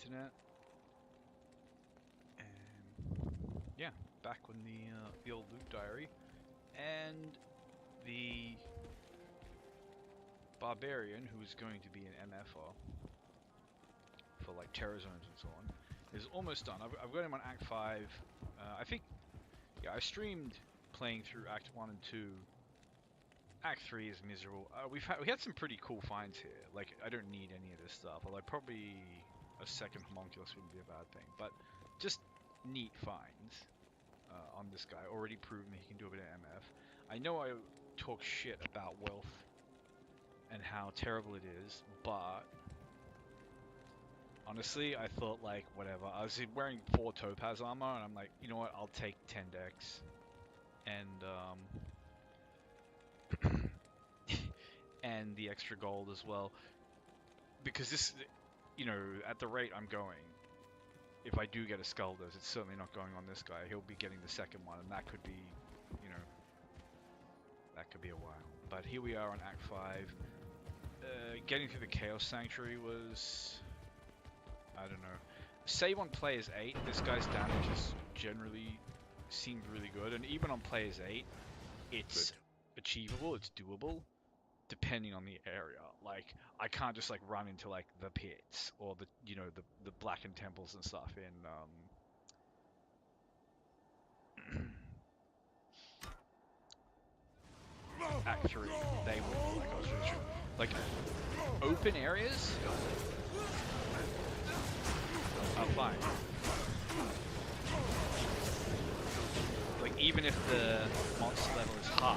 internet. And yeah, back on the old Luke diary, and the barbarian who is going to be an MFR for like terror zones and so on is almost done. I've got him on Act 5. I think, yeah, I streamed playing through Act 1 and 2. Act 3 is miserable. We had some pretty cool finds here. Like, I don't need any of this stuff. Although probably a second homunculus wouldn't be a bad thing. But just neat finds on this guy. Already proven he can do a bit of MF. I know I talk shit about wealth and how terrible it is, but honestly, I thought, like, whatever. I was wearing 4 topaz armor, and I'm like, you know what? I'll take 10 decks. And, and the extra gold as well. Because this, you know, at the rate I'm going, if I do get a Skulders, it's certainly not going on this guy. He'll be getting the second one, and that could be, you know, that could be a while. But here we are on Act 5. Getting through the Chaos Sanctuary was, I don't know. Save on players 8, this guy's damage has generally seemed really good, and even on players 8, it's achievable, it's doable, depending on the area. Like, I can't just like run into like the pits or the, you know, the blackened temples and stuff in Act 3. They will, like, I was really sure. Like, open areas are fine. Like, even if the monster level is high,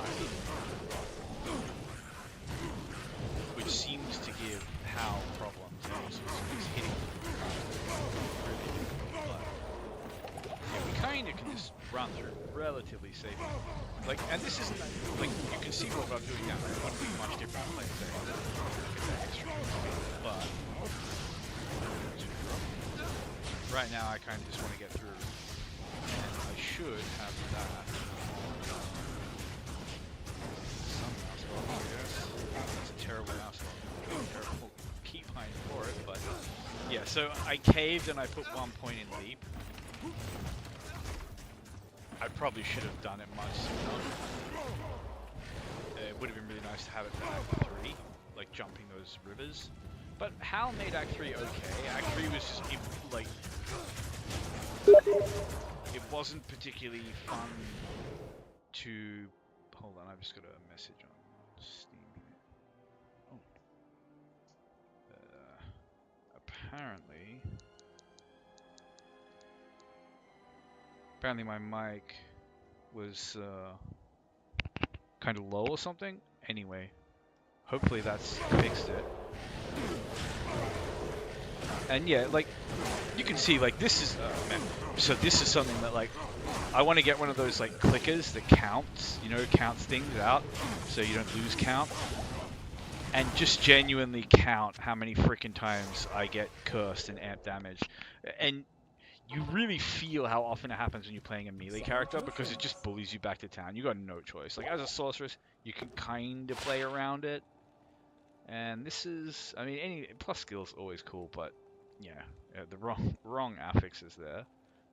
which seems to give Hal problems, and also it's hitting really difficult, but yeah, we kind of can just run through relatively safely. Like, and this isn't, like, you can see what I'm doing now, it wouldn't be much different, like, say, but right now I kind of just want to get through, and I should have that. Some mouse ball, I guess. That's a terrible mouse ball. Terrible keybind for it, but yeah. So I caved and I put 1 point in leap. I probably should have done it much sooner. It would have been really nice to have it for Act 3, like jumping those rivers. But Hal made Act 3 okay. Act 3 was just, like, it wasn't particularly fun to... Hold on, I've just got a message on Steam here. Oh. Apparently my mic was kind of low or something. Anyway, hopefully that's fixed it. And yeah, like, you can see, like, this is, man, so this is something that, like, I want to get one of those, like, clickers that counts, you know, counts things out so you don't lose count. And just genuinely count how many freaking times I get cursed and amp damage. And you really feel how often it happens when you're playing a melee character, because it just bullies you back to town. You got no choice. Like, as a sorceress, you can kind of play around it. And this is, I mean, any plus skill's always cool, but yeah, the wrong affixes there.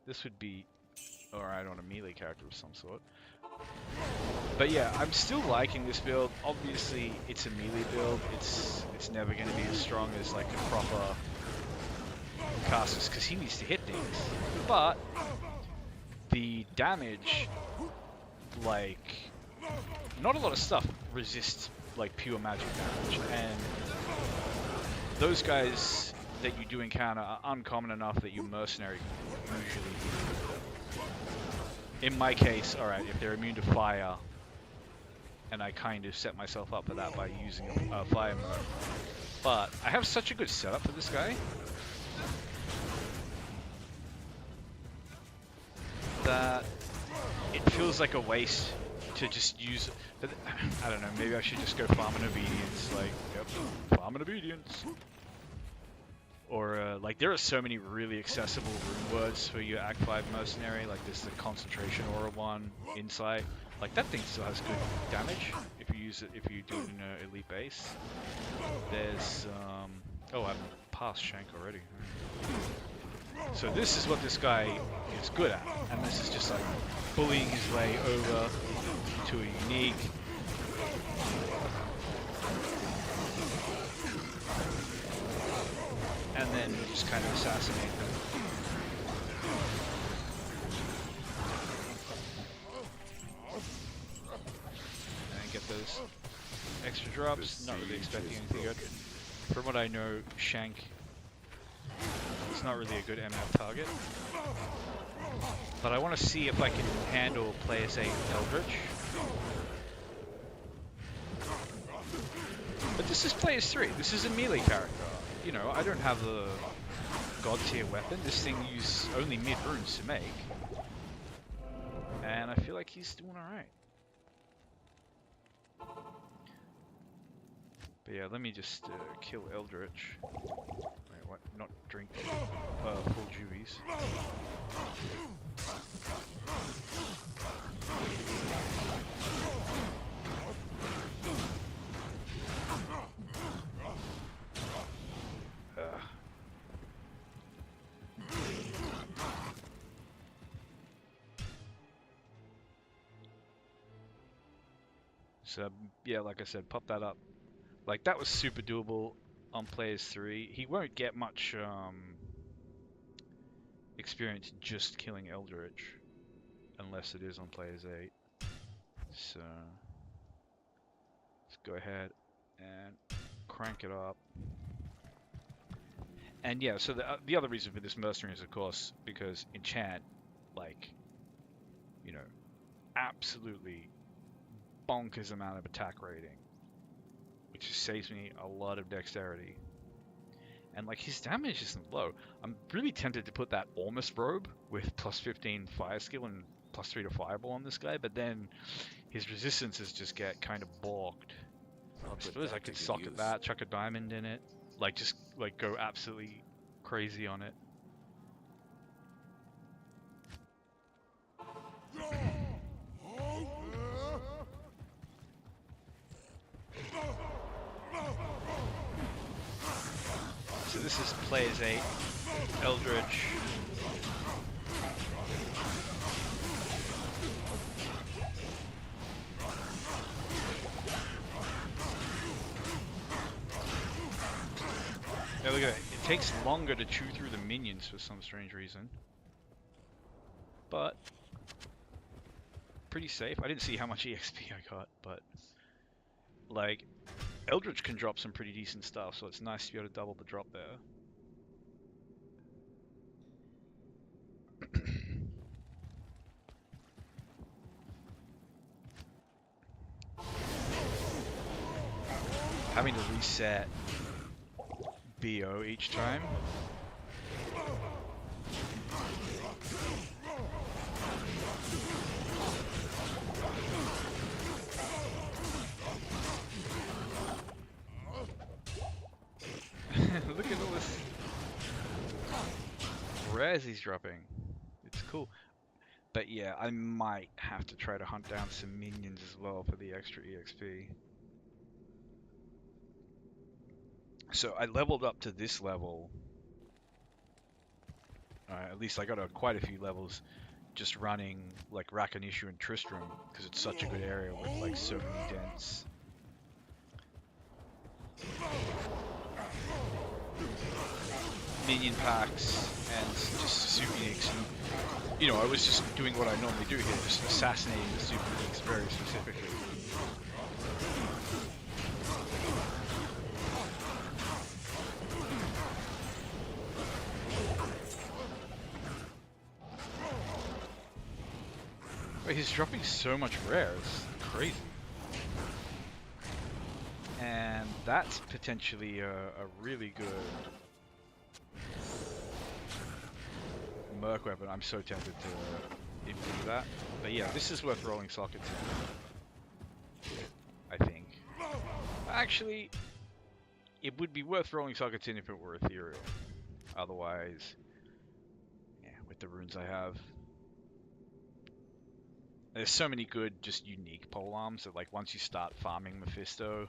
This would be alright on a melee character of some sort. But yeah, I'm still liking this build. Obviously, it's a melee build. It's never going to be as strong as like a proper caster, because he needs to hit things. But the damage, like, not a lot of stuff resists like pure magic damage, and those guys that you do encounter are uncommon enough that your mercenary usually, in my case, alright, if they're immune to fire, and I kind of set myself up for that by using a fire mode. But I have such a good setup for this guy that it feels like a waste to just use it. But I don't know, maybe I should just go farm and obedience, like, yep, farm and obedience. Or, like, there are so many really accessible rune words for your Act 5 mercenary, like there's the concentration aura one, insight. Like, that thing still has good damage if you use it, if you do it in an elite base. There's, oh, I'm past Shank already. So this is what this guy is good at, and this is just like bullying his way over to a unique. And then just kind of assassinate them. And get those extra drops. Not really expecting anything good. From what I know, Shank is not really a good MF target. But I want to see if I can handle player say Eldritch. But this is players 3. This is a melee character. You know, I don't have a god tier weapon. This thing uses only mid runes to make. And I feel like he's doing alright. But yeah, let me just kill Eldritch. Wait, what? Not drink full juies. So yeah, like I said, pop that up. Like that was super doable on players 3. He won't get much experience just killing Eldritch unless it is on players 8. So let's go ahead and crank it up. And yeah, so the other reason for this mercenary is, of course, because enchant, like, you know, absolutely bonkers amount of attack rating, which just saves me a lot of dexterity. And like his damage isn't low. I'm really tempted to put that Ormus robe with plus 15 fire skill and plus 3 to fireball on this guy, but then his resistances just get kind of balked. I suppose I could socket that, chuck a diamond in it, like just like go absolutely crazy on it. So this is players 8, Eldritch. Yeah, look at it. It takes longer to chew through the minions for some strange reason. But pretty safe. I didn't see how much EXP I got, but like Eldritch can drop some pretty decent stuff, so it's nice to be able to double the drop there. Having to reset BO each time. Look at all this res he's dropping. It's cool. But yeah, I might have to try to hunt down some minions as well for the extra EXP. So I leveled up to this level. At least I got quite a few levels just running like Rakanishu and Tristram because it's such a good area with like so many dents. Minion packs and just super uniques. And, you know, I was just doing what I normally do here, just assassinating the super uniques very specifically. Wait, he's dropping so much rare, it's crazy. And that's potentially a really good Merc weapon. I'm so tempted to improve that. But yeah, this is worth rolling sockets in, I think. Actually, it would be worth rolling sockets in if it were ethereal. Otherwise, yeah, with the runes I have. There's so many good, just unique polearms that like once you start farming Mephisto,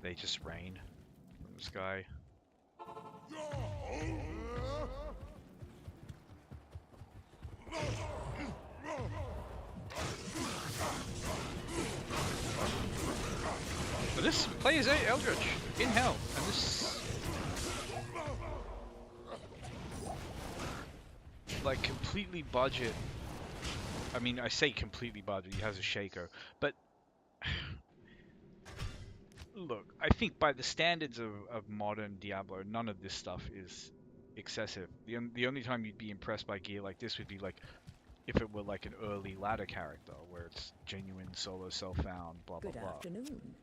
they just rain from the sky. But this plays a Eldritch in hell, and this like completely budget. I mean, I say completely budget. He has a shaker, but look, I think by the standards of modern Diablo, none of this stuff is excessive. The only time you'd be impressed by gear like this would be like if it were like an early ladder character where it's genuine solo self-found, blah blah Good blah. afternoon.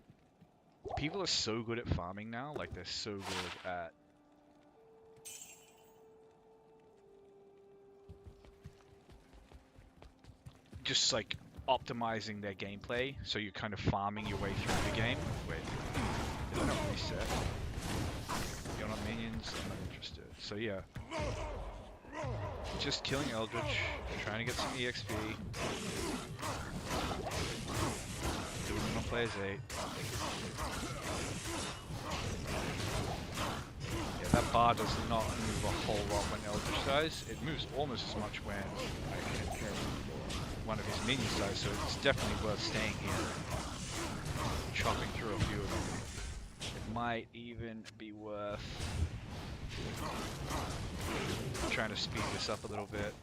People are so good at farming now, like they're so good at just like optimizing their gameplay, so you're kind of farming your way through the game. Wait, did I not reset? You're not minions? I'm not interested. So yeah, just killing Eldritch, trying to get some EXP. Doing it on players 8. Yeah, that bar does not move a whole lot when Eldritch dies. It moves almost as much when one of his minions dies, so it's definitely worth staying here, chopping through a few of them. It might even be worth trying to speed this up a little bit.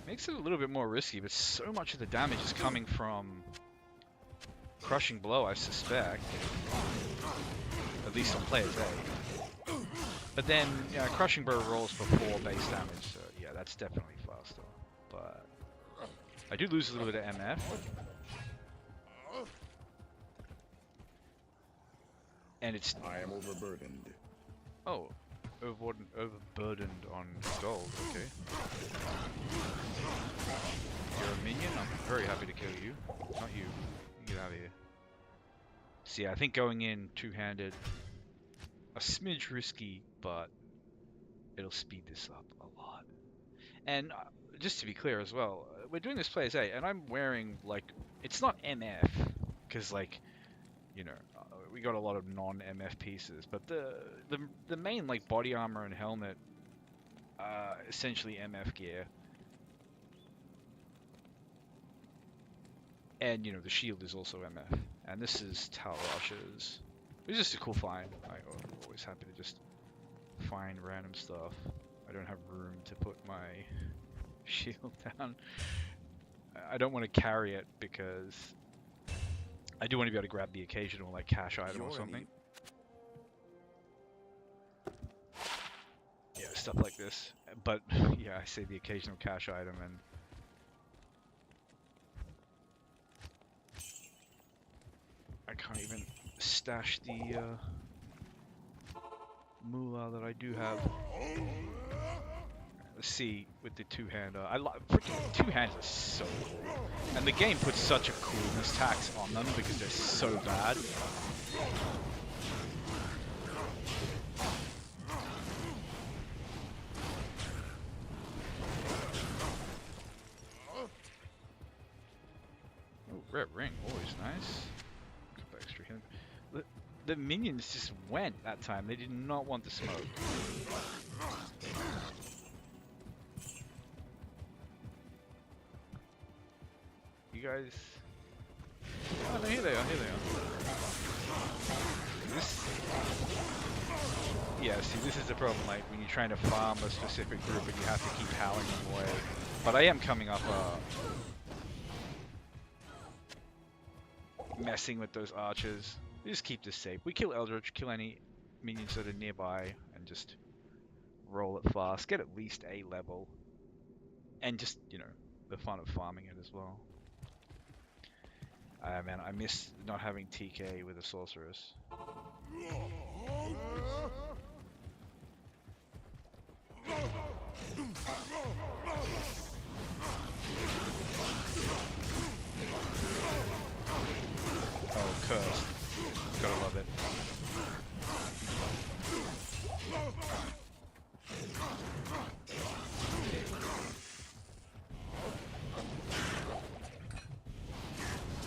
Makes it a little bit more risky, but so much of the damage is coming from Crushing Blow, I suspect. At least on players A. But then, yeah, Crushing Blow rolls for 4 base damage, so yeah, that's definitely faster. But I do lose a little bit of MF. And it's... I am overburdened. Oh, overburdened on gold, okay. You're a minion? I'm very happy to kill you. Not you. You get out of here. So yeah, I think going in two-handed, a smidge risky, but it'll speed this up a lot. And just to be clear as well, we're doing this play as A, and I'm wearing, like, it's not MF, because, like, you know, we got a lot of non-MF pieces, but the main, like, body armor and helmet are essentially MF gear. And, you know, the shield is also MF. And this is Tower Rushes. It's just a cool find. I'm always happy to just find random stuff. I don't have room to put my shield down. I don't want to carry it because I do want to be able to grab the occasional like cash item or something. Yeah, stuff like this. But yeah, I say the occasional cash item, and I can't even stash the moolah that I do have. Let's see with the two-hander. I love freaking two-handers are so cool, and the game puts such a coolness tax on them because they're so bad. Oh, red ring, always nice. Extra healing. The minions just went that time. They did not want the smoke. You guys... Oh, no, here they are, here they are. Yeah, see, this is the problem, like, when you're trying to farm a specific group and you have to keep howling them away. But I am coming up, messing with those archers. We just keep this safe. We kill Eldritch, kill any minions that are nearby, and just roll it fast. Get at least A level. And just, you know, the fun of farming it as well. Man, I miss not having TK with a sorceress. Oh, cursed. Gotta love it.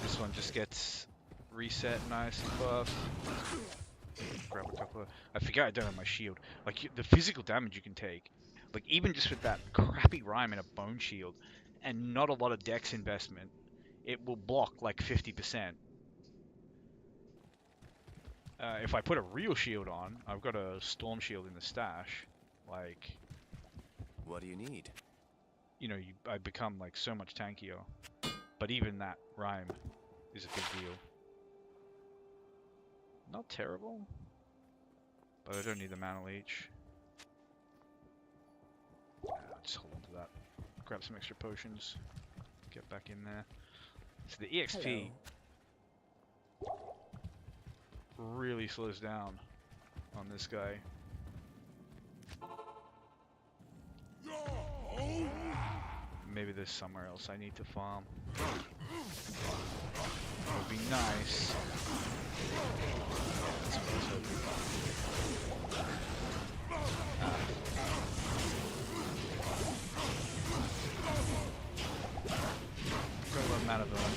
This one just gets reset nice and fast. Grab a couple of... I forget I don't have my shield. Like, the physical damage you can take, like, even just with that crappy rhyme and a bone shield, and not a lot of dex investment, it will block, like, 50%. If I put a real shield on, I've got a storm shield in the stash, like... What do you need? You know, I become, like, so much tankier. But even that rhyme is a big deal. Not terrible, but I don't need the mana leech. I'll just hold on to that. Grab some extra potions. Get back in there. So the EXP really slows down on this guy. Maybe there's somewhere else I need to farm. Would be nice. That's what I was hoping. Got a lot of mana though.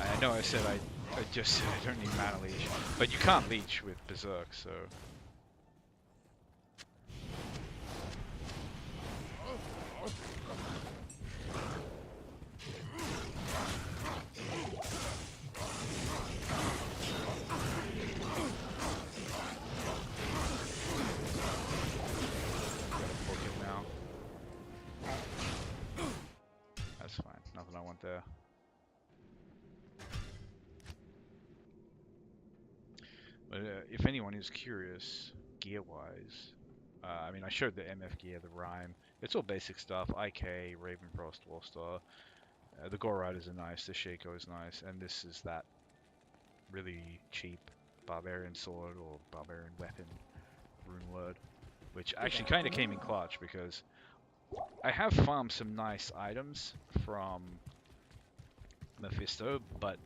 I know I said I just said I don't need mana leech, but you can't leech with Berserk, so. That's fine. Nothing I want there. But if anyone is curious, gear-wise, I mean, I showed the MF gear, the rhyme. It's all basic stuff. IK, Ravenfrost, Wallstar. The Gore Riders are nice. The Shaco is nice, and this is that really cheap Barbarian Sword or Barbarian Weapon, Rune Word, which actually kind of came in clutch because I have farmed some nice items from Mephisto, but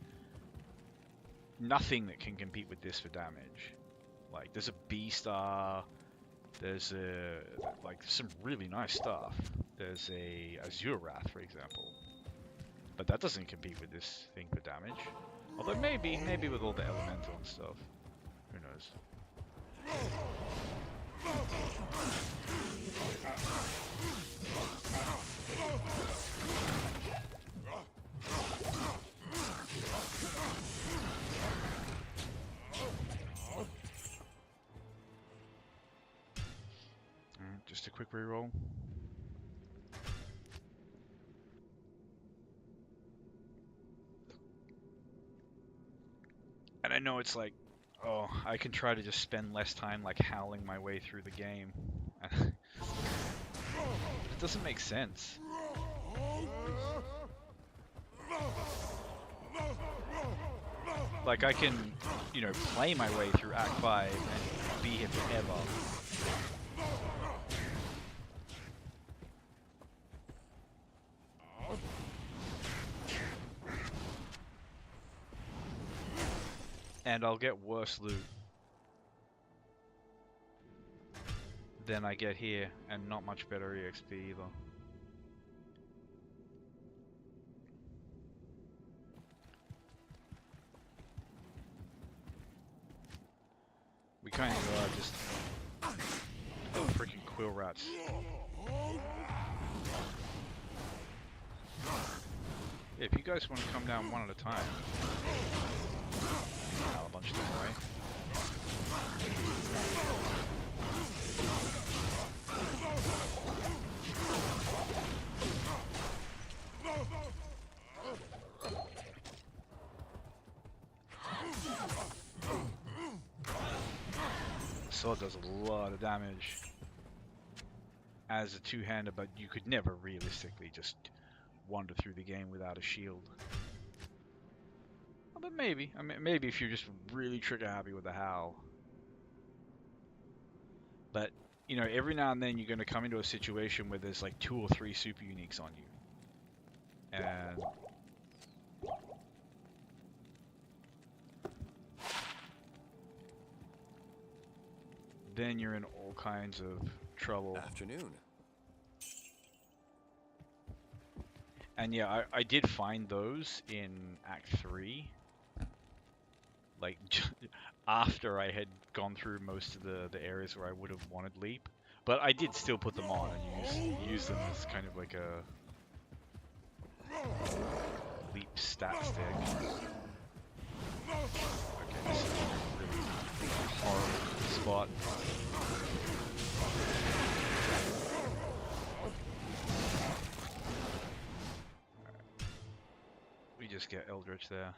nothing that can compete with this for damage. Like, there's a B-Star, there's like some really nice stuff. There's a Azure Wrath, for example. But that doesn't compete with this thing for damage. Although maybe with all the elemental and stuff. Who knows? Just a quick reroll. And I know it's like, oh, I can try to just spend less time like howling my way through the game. It doesn't make sense. Like, I can, you know, play my way through Act 5 and be here forever. And I'll get worse loot than I get here, and not much better EXP either. We kind of are just freaking quill rats. Yeah, if you guys want to come down one at a time, I'll a bunch of them away. Sword does a lot of damage as a two-hander, but you could never realistically just wander through the game without a shield. But maybe, I mean, maybe if you're just really trigger happy with the howl. But, you know, every now and then you're going to come into a situation where there's like 2 or 3 super uniques on you. And then you're in all kinds of trouble. Afternoon. And yeah, I did find those in Act 3, like after I had gone through most of the areas where I would have wanted leap. But I did still put them on and use them as kind of like a leap stat stick. Okay, this is a really horrible spot. We just get Eldritch there.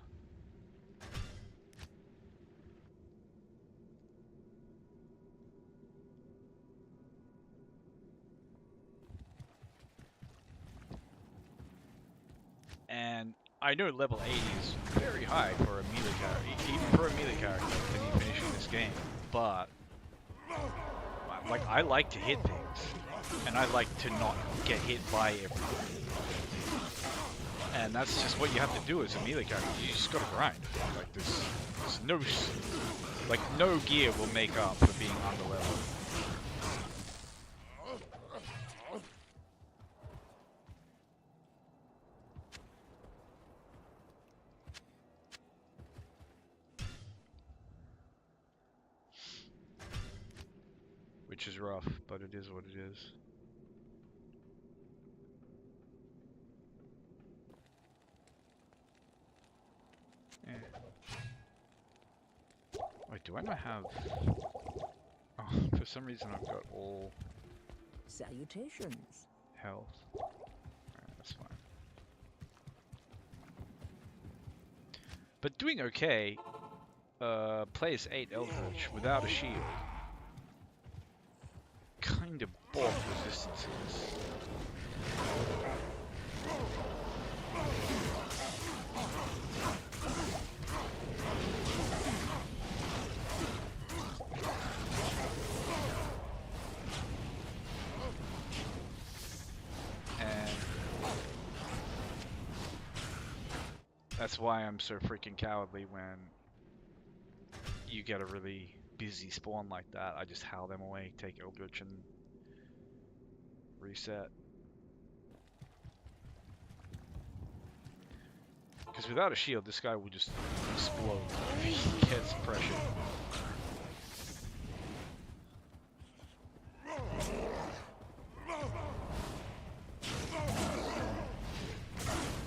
And I know level 80 is very high for a melee character, even for a melee character to be finishing this game, but like I like to hit things, and I like to not get hit by everything. And that's just what you have to do as a melee character. You just gotta grind. Like there's no gear will make up for being under level. Which is rough, but it is what it is. Yeah. Wait, do I not have... Oh, for some reason I've got all Salutations. health. Alright, that's fine. But doing okay, plays 8 Eldritch without a shield. Kind of bulk resistances. And that's why I'm so freaking cowardly when you get a really busy spawn like that. I just howl them away, take Eldritch and reset. Because without a shield, this guy will just explode if he gets pressure.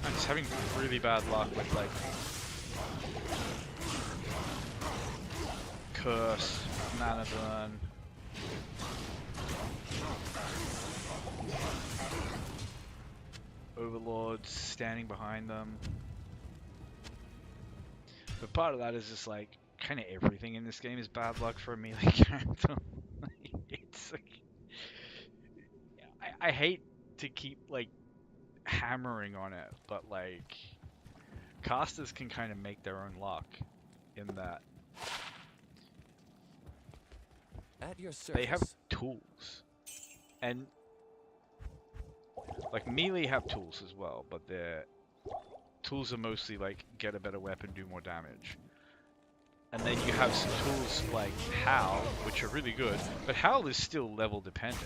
I'm just having really bad luck with like Curse, Mana Burn. Overlords standing behind them. But part of that is just like, kind of everything in this game is bad luck for a melee character. It's like, I hate to keep like hammering on it, but like, casters can kind of make their own luck in that At your service. they have tools. And like melee have tools as well, but their tools are mostly like get a better weapon, do more damage. And then you have some tools like Howl, which are really good, but Howl is still level dependent.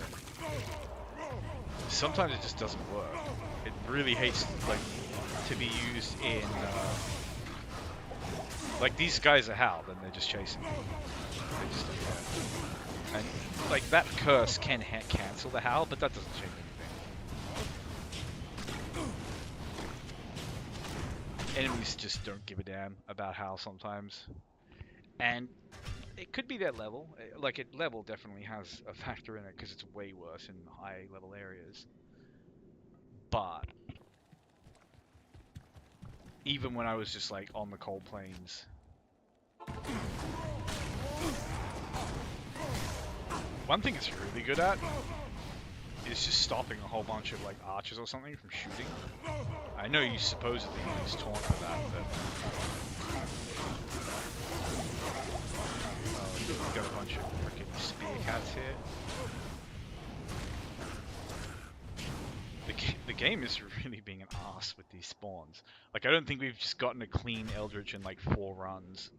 Sometimes it just doesn't work. It really hates like to be used in like these guys are Howl, and they're just chasing me. They just don't care. And like that curse can cancel the Howl, but that doesn't change anything. Enemies just don't give a damn about Howl sometimes. And it could be their level. Like, level definitely has a factor in it because it's way worse in high level areas. But even when I was just like on the cold plains, one thing it's really good at is just stopping a whole bunch of like archers or something from shooting. I know you supposedly use taunt for that, but we've got a bunch of freaking spear cats here. The game is really being an ass with these spawns. Like, I don't think we've just gotten a clean Eldritch in like 4 runs.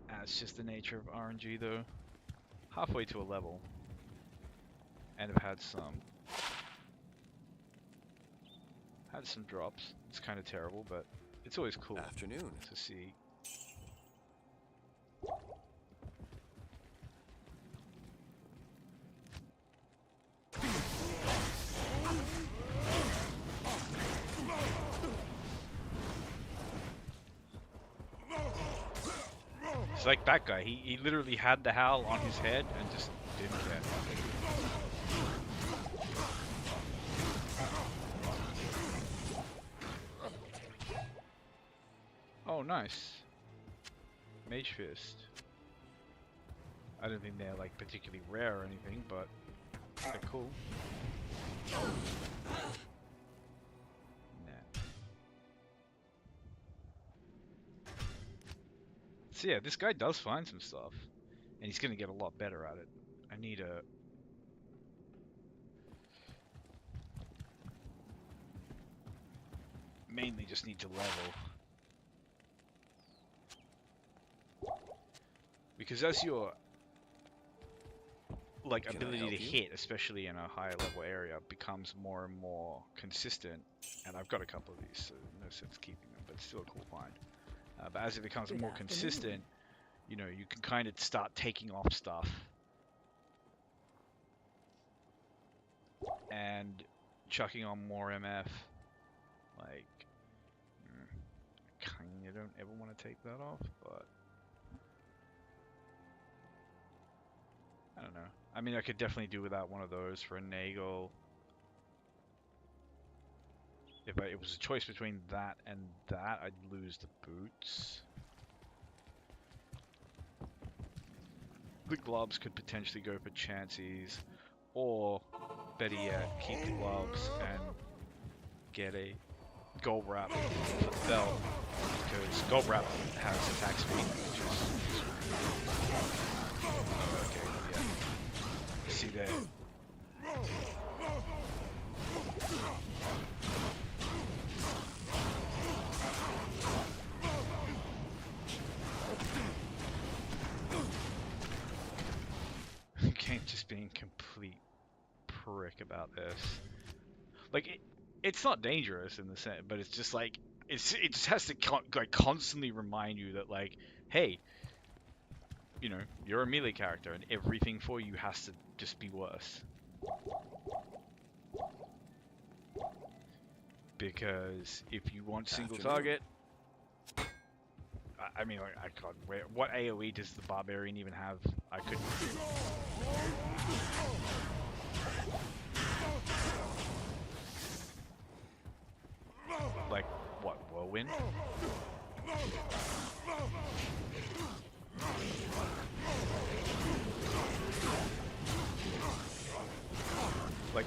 That's just the nature of RNG though. Halfway to a level. and have had some drops. It's kind of terrible, but it's always cool Afternoon. to see. It's like that guy. He literally had the howl on his head and just didn't care. Oh, nice. Mage Fist. I don't think they're like particularly rare or anything, but they're cool. Nah. So yeah, this guy does find some stuff, and he's gonna get a lot better at it. I need a... Mainly just need to level. Because as your like Can I ability help to you? hit, especially in a higher level area, becomes more and more consistent, and I've got a couple of these, so no sense keeping them, but it's still a cool find. But as it becomes Good more afternoon. consistent, you know, you can kind of start taking off stuff and chucking on more MF. Like, I kind of don't ever want to take that off, but I don't know. I mean, I could definitely do without one of those for a Nagel. If it was a choice between that and that, I'd lose the boots. The gloves could potentially go for chances, or better yet, keep the gloves and get a gold wrap for the belt, because gold wrap has attack speed, which is okay. Yeah, see there. Game just being complete prick about this. Like it's not dangerous in the sense, but it's just like it just has to like constantly remind you that like, hey, you know, you're a melee character and everything for you has to just be worse. Because if you want single target, I mean, I can't. What AoE does the barbarian even have? I couldn't. Like what? Whirlwind? Like,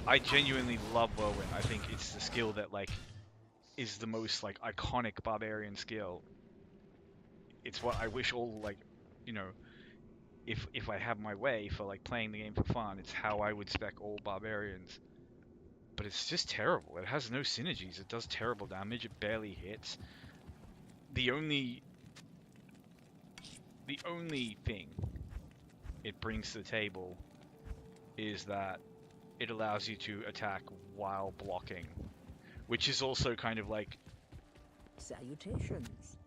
I genuinely love Whirlwind. I think it's the skill that like is the most like iconic barbarian skill. It's what I wish all like, you know, if I have my way for like playing the game for fun, it's how I would spec all barbarians. But it's just terrible. It has no synergies. It does terrible damage. It barely hits. The only thing it brings to the table is that it allows you to attack while blocking, which is also kind of like Salutations.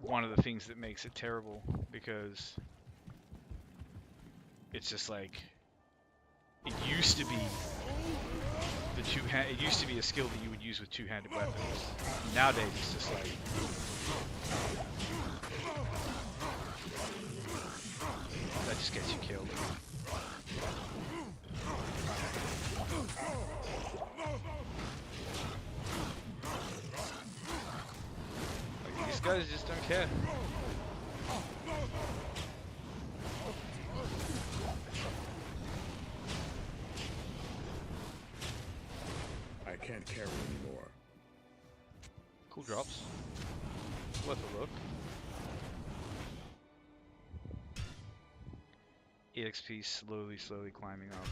one of the things that makes it terrible, because it's just like it used to be it used to be a skill that you would use with two-handed weapons. Nowadays it's just like that just gets you killed. Like, these guys just don't care. I can't carry anymore. Cool drops. Worth a look. EXP slowly climbing up.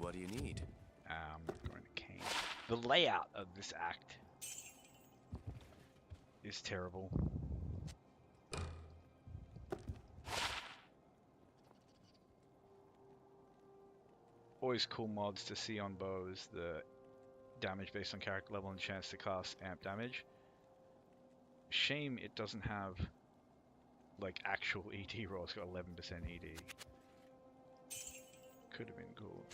What do you need? Going to cane. The layout of this act is terrible. Always cool mods to see on bows. The damage based on character level and chance to cast amp damage. Shame it doesn't have like actual ED roll. It's got 11% ED. Could have been cool.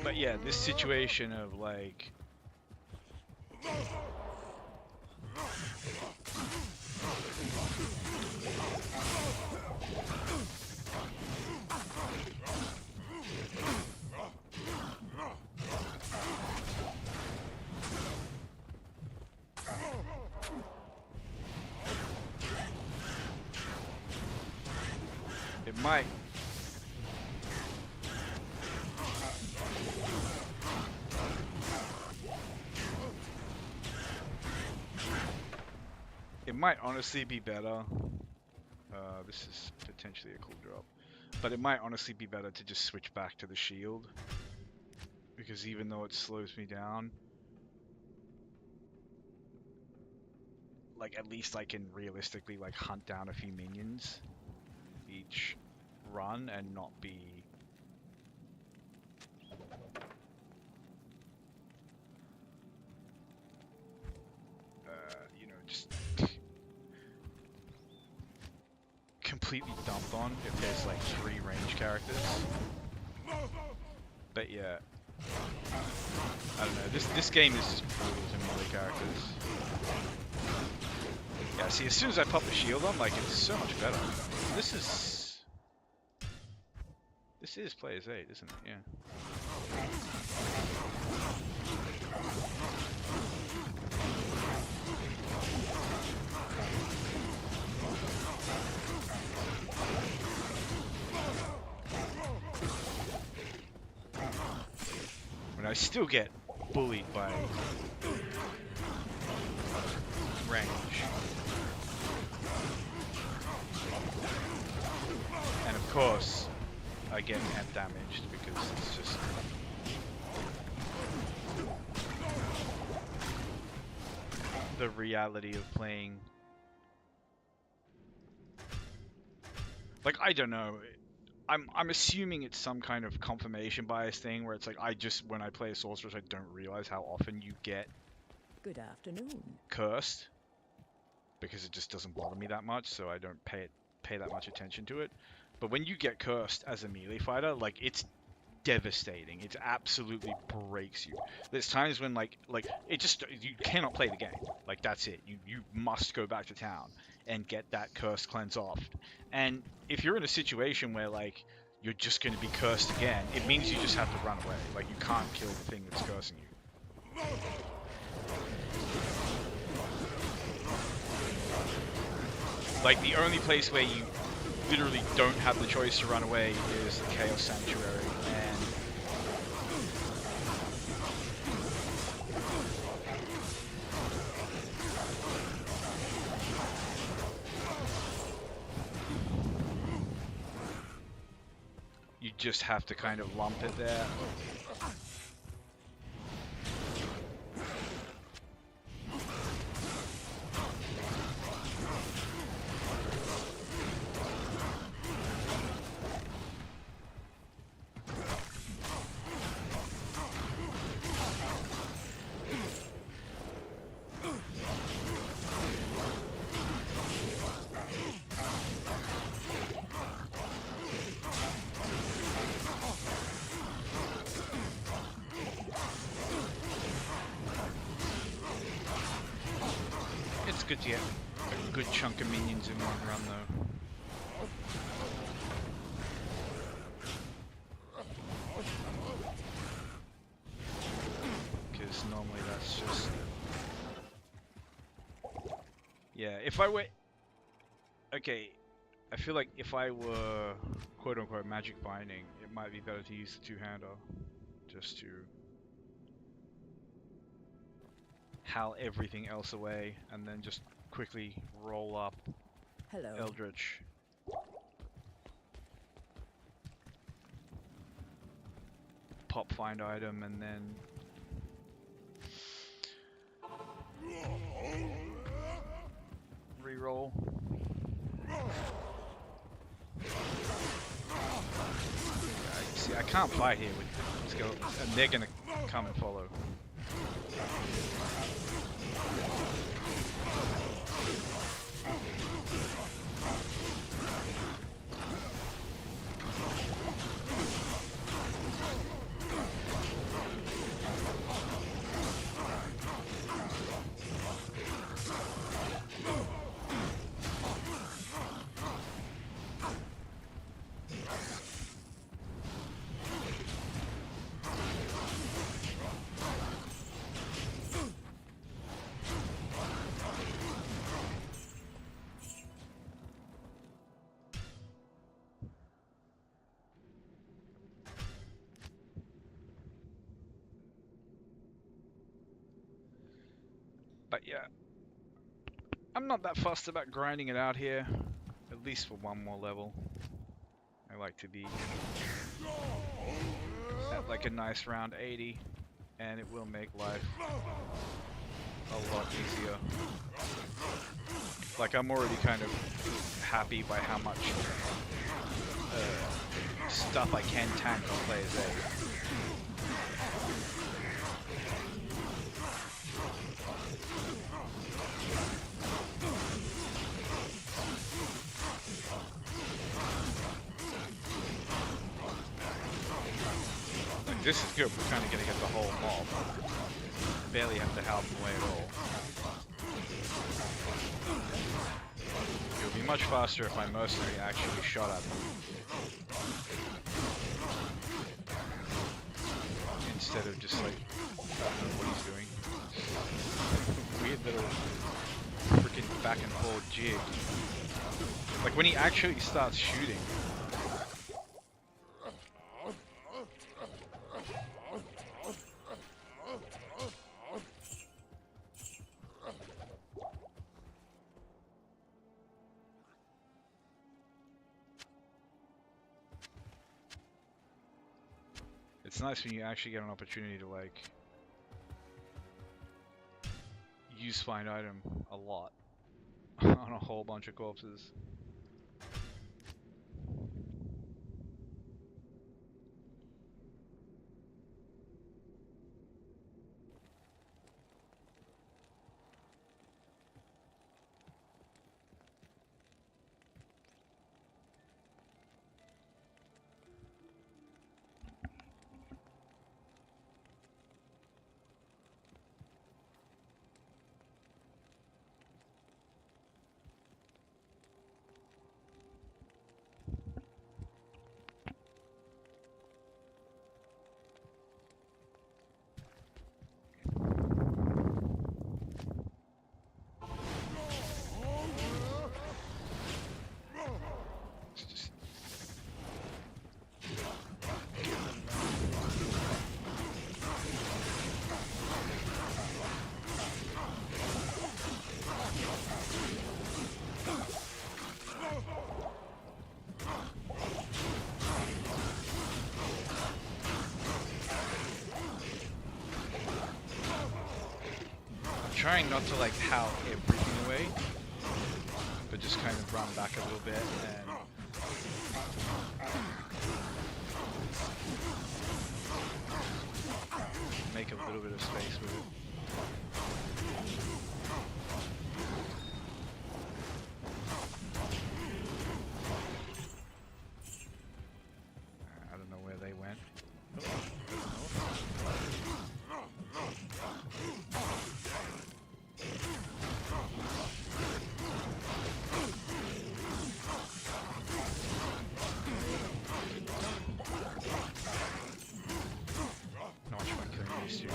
But yeah, this situation of like it might honestly be better. This is potentially a cool drop, but it might honestly be better to just switch back to the shield, because even though it slows me down, like at least I can realistically like hunt down a few minions each run and not be you know, just completely dumped on if there's like 3 range characters. But yeah, I don't know, this game is just brutal to melee characters. Yeah, see, as soon as I pop the shield on, like, it's so much better. This is Players 8, isn't it? Yeah. When I still get bullied by range. And of course, I get amp damaged because it's just the reality of playing. Like, I don't know. I'm assuming it's some kind of confirmation bias thing where it's like when I play a sorceress, I don't realize how often you get Good afternoon. cursed because it just doesn't bother me that much, so I don't pay that much attention to it. But when you get cursed as a melee fighter, like, it's devastating. It absolutely breaks you. There's times when like it just, you cannot play the game. Like, that's it. You must go back to town and get that curse cleanse off. And if you're in a situation where like you're just going to be cursed again, it means you just have to run away. Like, you can't kill the thing that's cursing you. Like, the only place where you literally don't have the choice to run away is the Chaos Sanctuary, and you just have to kind of lump it there. It's good to get a good chunk of minions in one run, though. Because normally that's just... Yeah, if I were... Okay, I feel like if I were quote-unquote magic binding, it might be better to use the two-hander. Just to howl everything else away, and then just quickly roll up Hello. Eldritch. Pop find item and then reroll. See, I can't fight here with skeleton, and they're gonna come and follow. But yeah, I'm not that fussed about grinding it out here, at least for one more level. I like to be at like a nice round 80, and it will make life a lot easier. Like, I'm already kind of happy by how much stuff I can tank on players A. This is good, we're kind of going to get the whole mob. Barely have to help them away at all. It would be much faster if my mercenary actually shot at them. Instead of just like, I don't know what he's doing. Weird little freaking back and forth jig. Like when he actually starts shooting. It's nice when you actually get an opportunity to like use find item a lot on a whole bunch of corpses. Trying not to like howl everything away, but just kind of run back a little bit and make a little bit of space with it. I don't know where they went. Not much fun killing these two.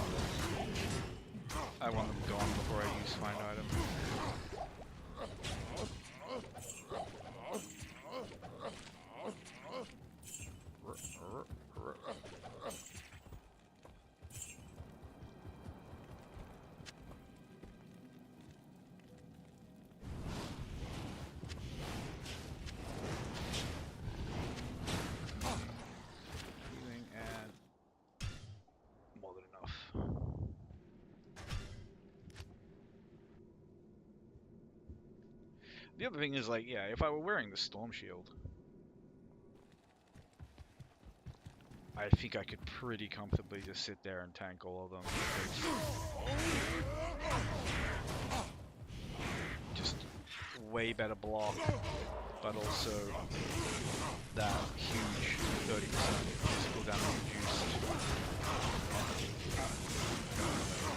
The other thing is, like, yeah, if I were wearing the Storm Shield, I think I could pretty comfortably just sit there and tank all of them. Just way better block, but also that huge 30% physical damage reduced.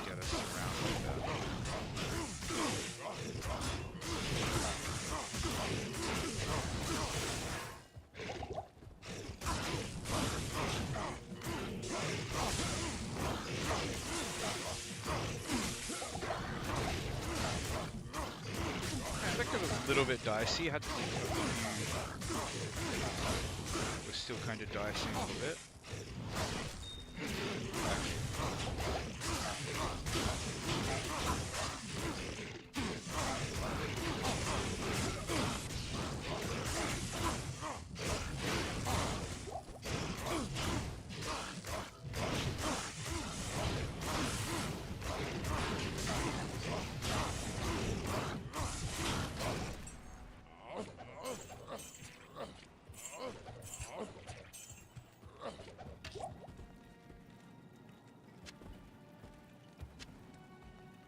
Get us around like that. That got a little bit dicey. I had to think of we're still kind of dicing a little bit.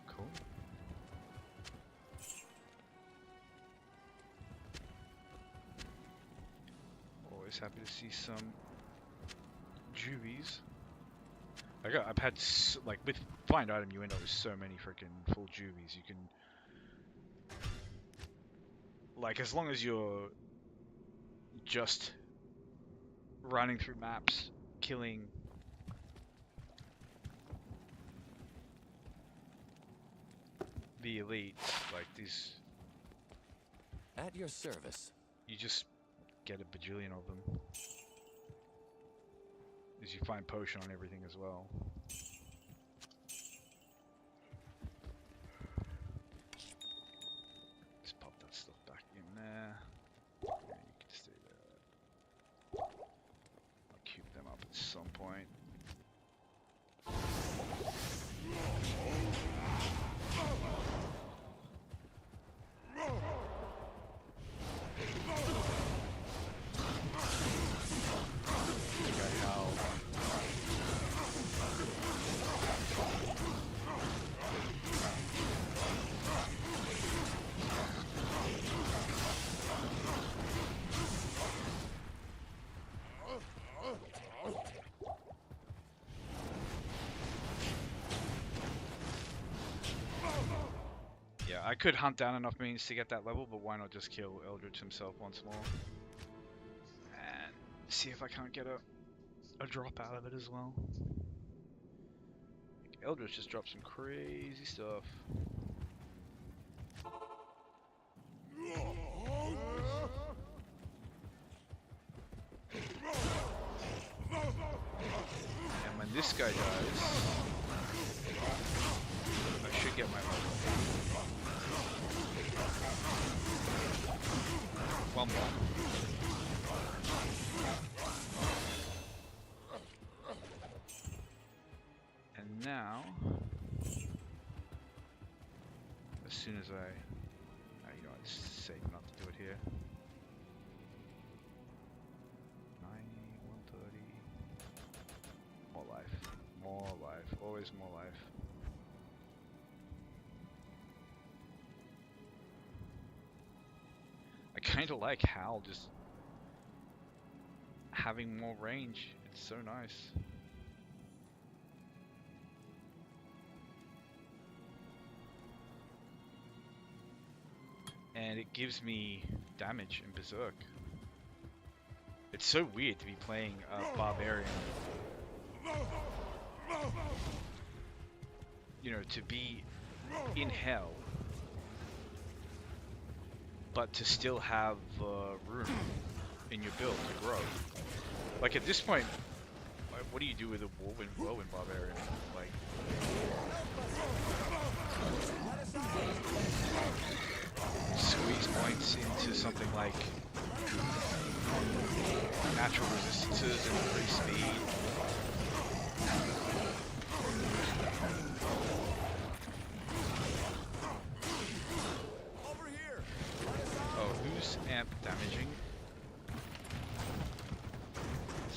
Cool. Always happy to see some juvies. I've had like with find item you end up with so many freaking full juvies. You can like as long as you're just running through maps, killing the elites, like these, At your service. you just get a bajillion of them. As you find potion on everything as well. Just pop that stuff back in there. Yeah, you can stay there. I'll keep them up at some point. Yeah, I could hunt down enough minions to get that level, but why not just kill Eldritch himself once more? And see if I can't get a drop out of it as well. Eldritch just dropped some crazy stuff. And when this guy dies, I should get my level. One more. And now, as soon as you know, it's safe enough to do it here. 90, 130. More life. More life. Always more life. I kind of like Hal just having more range. It's so nice. And it gives me damage in Berserk. It's so weird to be playing a barbarian. You know, to be in hell, but to still have room in your build to grow. Like at this point, what do you do with a whirlwind barbarian? Like, squeeze points into something like natural resistances and free speed. Over here! Let us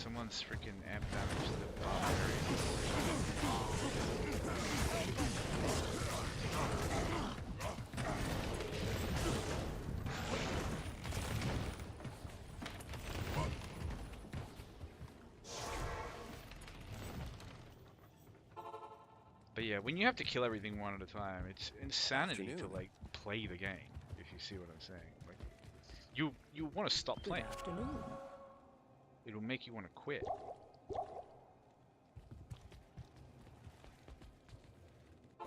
someone's freaking amp damage to the barbarian. But yeah, when you have to kill everything one at a time, it's insanity to Afternoon. like play the game. If you see what I'm saying, like you want to stop Good playing. afternoon. It'll make you want to quit.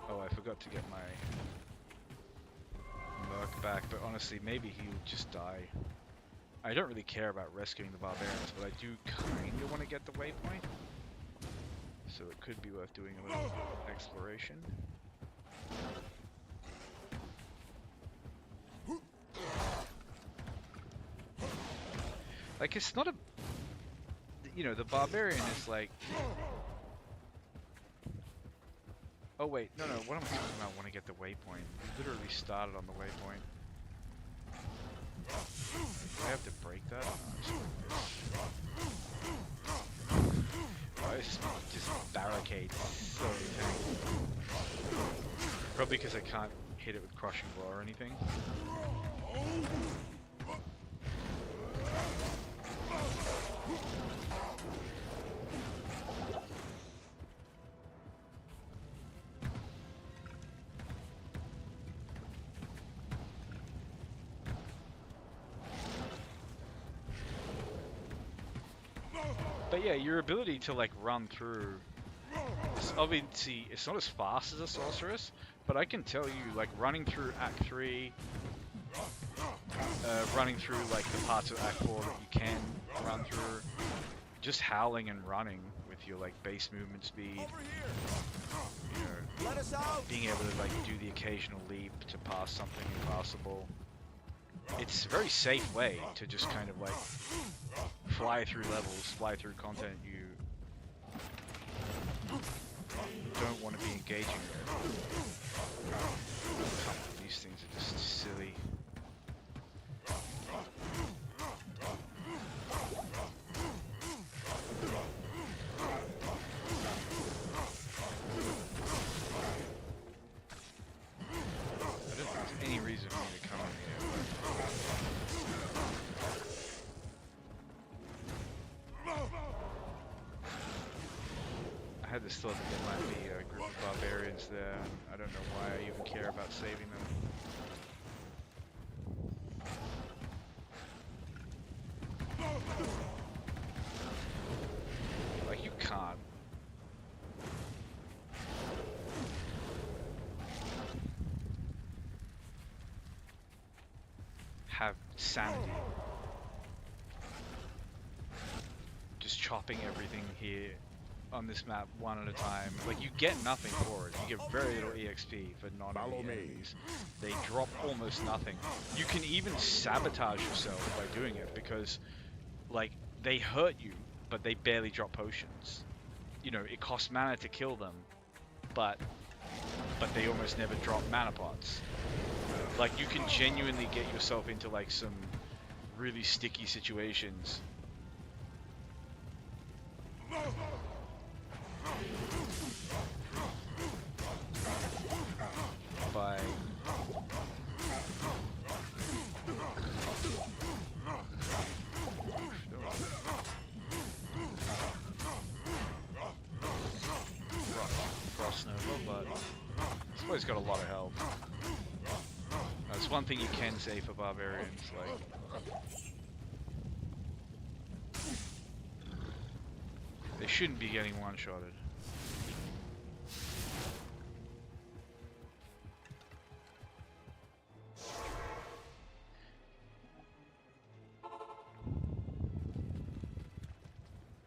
Oh, I forgot to get my Merc back, but honestly, maybe he would just die. I don't really care about rescuing the barbarians, but I do kind of want to get the waypoint. So it could be worth doing a little exploration. Like, it's not a... You know, the barbarian is like... Oh wait, no, what am I talking about when I get the waypoint? We literally started on the waypoint. Do I have to break that? Oh, it's just barricade. So irritating. Probably because I can't hit it with crushing blow or anything. But yeah, your ability to like run through, obviously it's not as fast as a sorceress, but I can tell you, like, running through Act 3, running through like the parts of Act 4 that you can run through, just howling and running with your like base movement speed, you know, Let us out! being able to like do the occasional leap to pass something impassable. It's a very safe way to just kind of like fly through levels, fly through content you don't want to be engaging with. These things are just silly. I don't think there's any reason for me to come in here. I had this thought that there might be a group of barbarians there, and I don't know why I even care about saving them. Like, you can't. Have sanity. Just chopping everything here on this map one at a time. Like, you get nothing for it. You get very little EXP for Follow me. enemies. They drop almost nothing. You can even sabotage yourself by doing it because, like, they hurt you, but they barely drop potions. You know, it costs mana to kill them, but they almost never drop mana pots. Like, you can genuinely get yourself into like some really sticky situations. By Frost Nova, but this boy's got a lot of health. That's one thing you can say for barbarians, like, they shouldn't be getting one-shotted.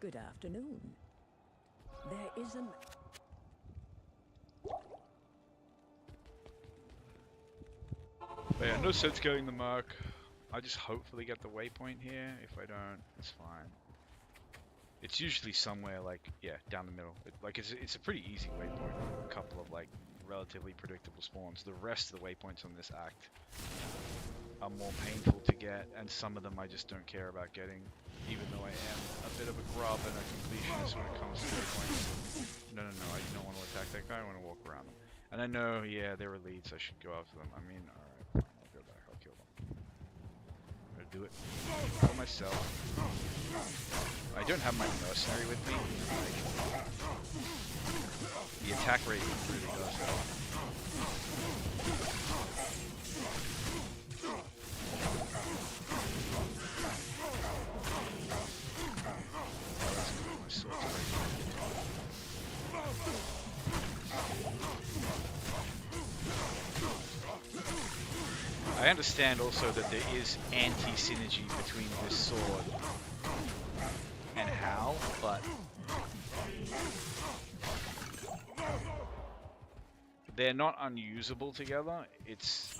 Good afternoon. There is a... But yeah, no sense getting the mark. I just hopefully get the waypoint here. If I don't, it's fine. It's usually somewhere like, yeah, down the middle. It's a pretty easy waypoint. A couple of like relatively predictable spawns. The rest of the waypoints on this act are more painful to get, and some of them I just don't care about getting, even though I am a bit of a grub and a completionist when it comes to the points. No, I don't want to attack that guy, I want to walk around them. And I know, yeah, they're elites, I should go after them. I mean, alright, fine, I'll go back, I'll kill them. I'm gonna do it for myself. I don't have my mercenary with me. Like, the attack rate really does help. I understand also that there is anti-synergy between this sword and Hal, but they're not unusable together. It's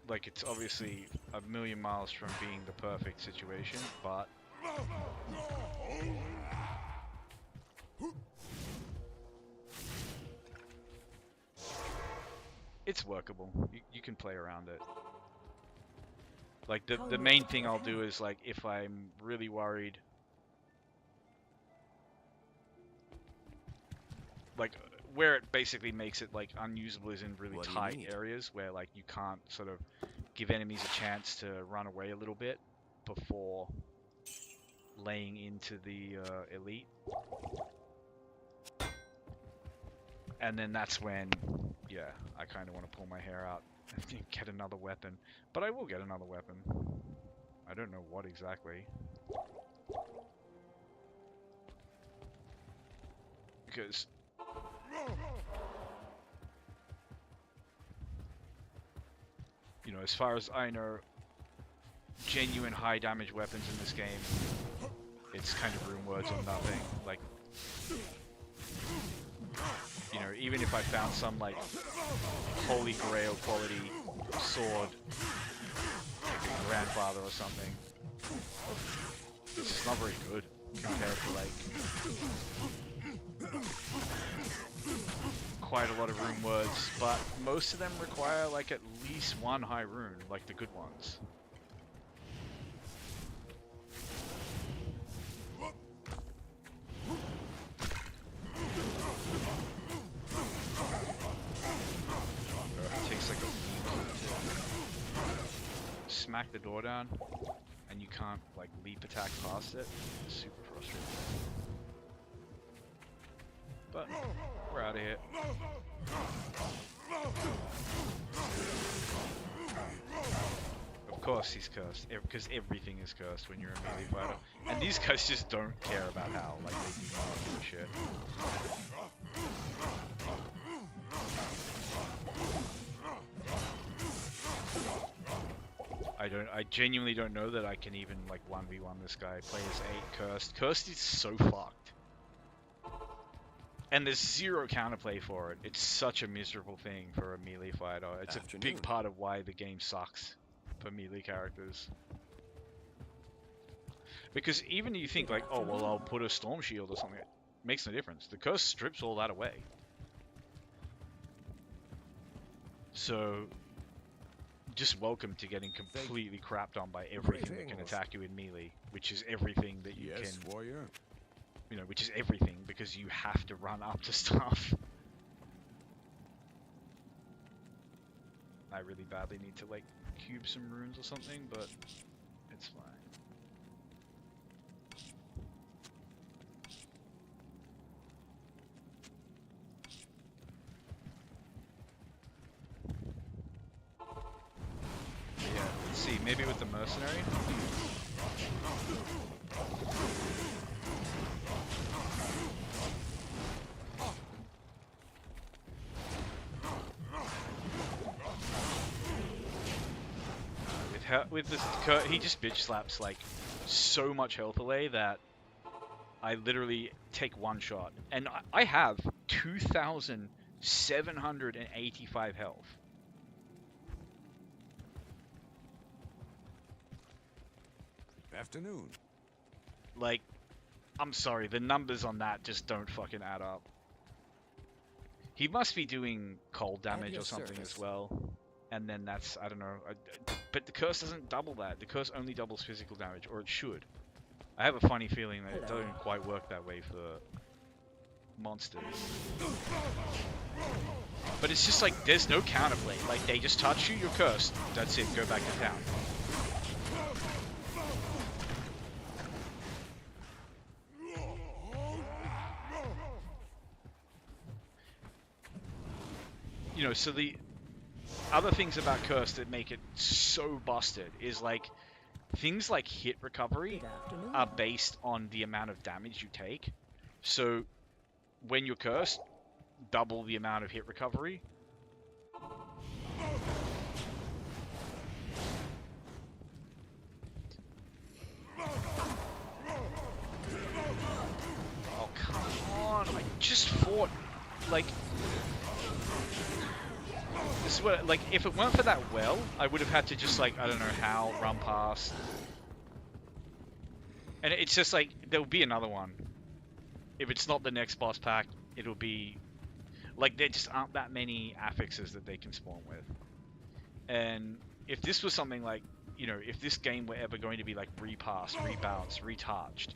like, it's obviously a million miles from being the perfect situation, but it's workable. You can play around it. Like, the main thing I'll do is, like, if I'm really worried, like, where it basically makes it, like, unusable is in really tight areas where, like, you can't sort of give enemies a chance to run away a little bit before laying into the elite. And then that's when, yeah, I kind of want to pull my hair out and get another weapon. But I will get another weapon. I don't know what exactly. Because you know, as far as I know, genuine high damage weapons in this game, it's kind of rune words on nothing. Like, you know, even if I found some, like, holy grail quality sword, like a grandfather or something, it's just not very good compared to, like, quite a lot of rune words, but most of them require, like, at least one high rune, like the good ones. It takes like a week to smack the door down, and you can't, like, leap attack past it. It's super frustrating. But we're out of here. Of course he's cursed, because everything is cursed when you're a melee fighter. And these guys just don't care about how, like, they do not give a shit. I genuinely don't know that I can even, like, 1v1 this guy. Players 8 cursed. Cursed is so fucked. And there's zero counterplay for it. It's such a miserable thing for a melee fighter. It's a big part of why the game sucks for melee characters. Because even you think, like, oh, well, I'll put a storm shield or something. It makes no difference. The curse strips all that away. So, just welcome to getting completely crapped on by everything that can attack you in melee. Which is everything that you can... warrior. You know, which is everything, because you have to run up to stuff. I really badly need to, like, cube some runes or something, but it's fine. Yeah, let's see, maybe with the mercenary? With this, he just bitch slaps, like, so much health away that I literally take one shot. And I have 2,785 health. Afternoon. Like, I'm sorry, the numbers on that just don't fucking add up. He must be doing cold damage or something as well. and then that's, I don't know, but the curse doesn't double that. The curse only doubles physical damage, or it should. I have a funny feeling that it doesn't quite work that way for monsters. But it's just like, there's no counterplay. Like, they just touch you, you're cursed. That's it, go back to town. You know, so the other things about curse that make it so busted is like, things like hit recovery are based on the amount of damage you take. So when you're cursed, double the amount of hit recovery. Oh, come on. I just fought, like... This is what, like, if it weren't for that well, I would have had to just, like, I don't know how, run past. And it's just like, there'll be another one. If it's not the next boss pack, it'll be... Like, there just aren't that many affixes that they can spawn with. And if this was something like, you know, if this game were ever going to be, like, repassed, rebounced, retouched,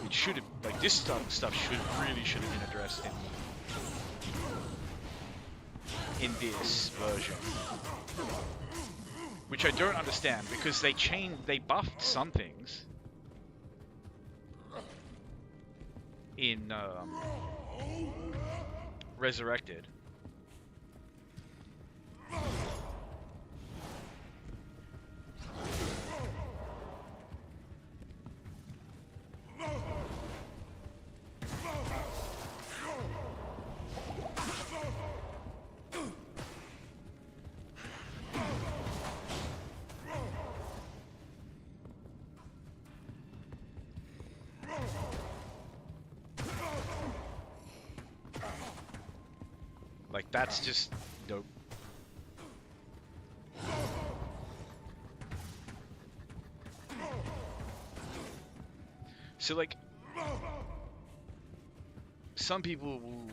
it should have, like, this stuff should have been addressed in this version. Which I don't understand, because they buffed some things in Resurrected. Like, that's just dope. So, like, some people will...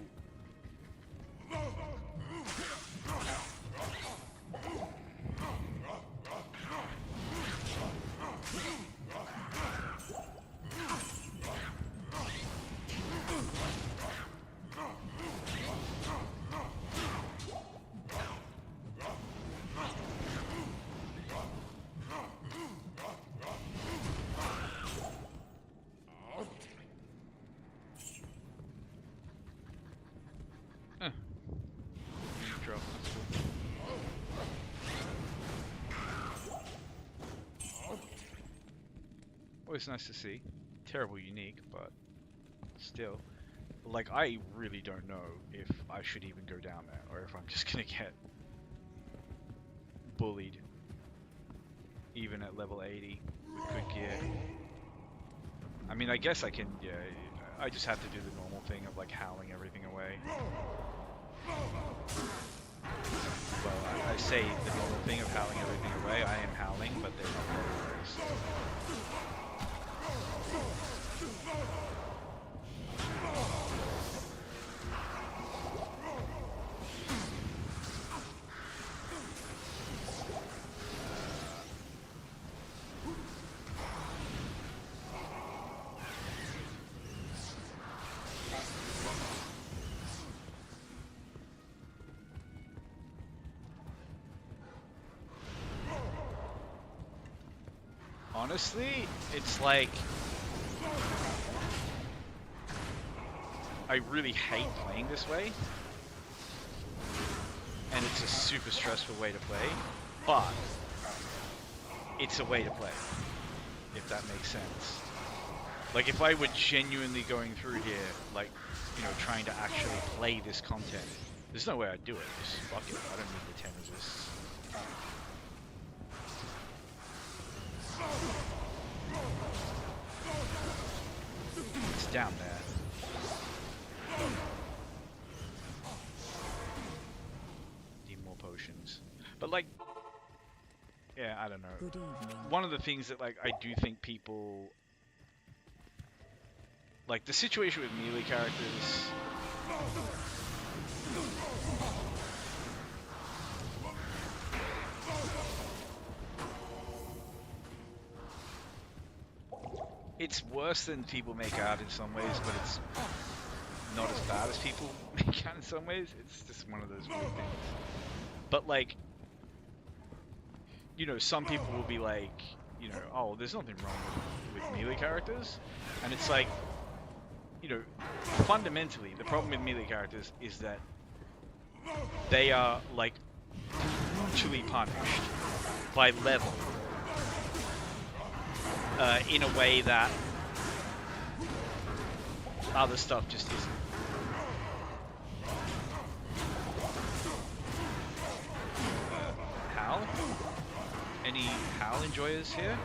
Always nice to see. Terrible unique, but still. Like, I really don't know if I should even go down there, or if I'm just gonna get bullied. Even at level 80 with good gear. I mean, I guess I can, yeah, I just have to do the normal thing of, like, howling everything away. Well, I say the normal thing of howling everything away. I am howling, but they're not always. Honestly, it's like, I really hate playing this way, and it's a super stressful way to play, but it's a way to play, if that makes sense. Like, if I were genuinely going through here, like, you know, trying to actually play this content, there's no way I'd do it. Just fuck it, I don't need the 10 resists. It's down there. Need more potions. But, like, yeah, I don't know. Good evening. One of the things that, like, I do think people... Like, the situation with melee characters... it's worse than people make out in some ways, but it's not as bad as people make out in some ways. It's just one of those weird things. But like, you know, some people will be like, you know, oh, there's nothing wrong with melee characters, and it's like, you know, fundamentally, the problem with melee characters is that they are like brutally punished by level in a way that other stuff just isn't. Hal? Any Hal enjoyers here?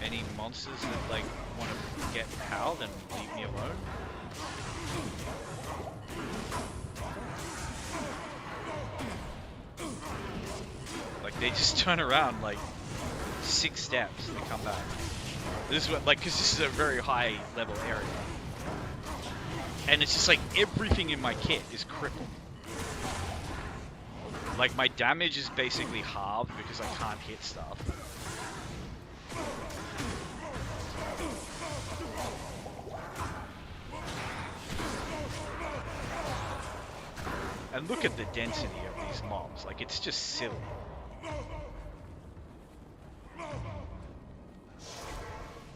Any monsters that like want to get howled and leave me alone? Like they just turn around like 6 steps and they come back. This is what, like, because this is a very high level area, and it's just like everything in my kit is crippled. Like my damage is basically halved because I can't hit stuff. And look at the density of these mobs, like it's just silly.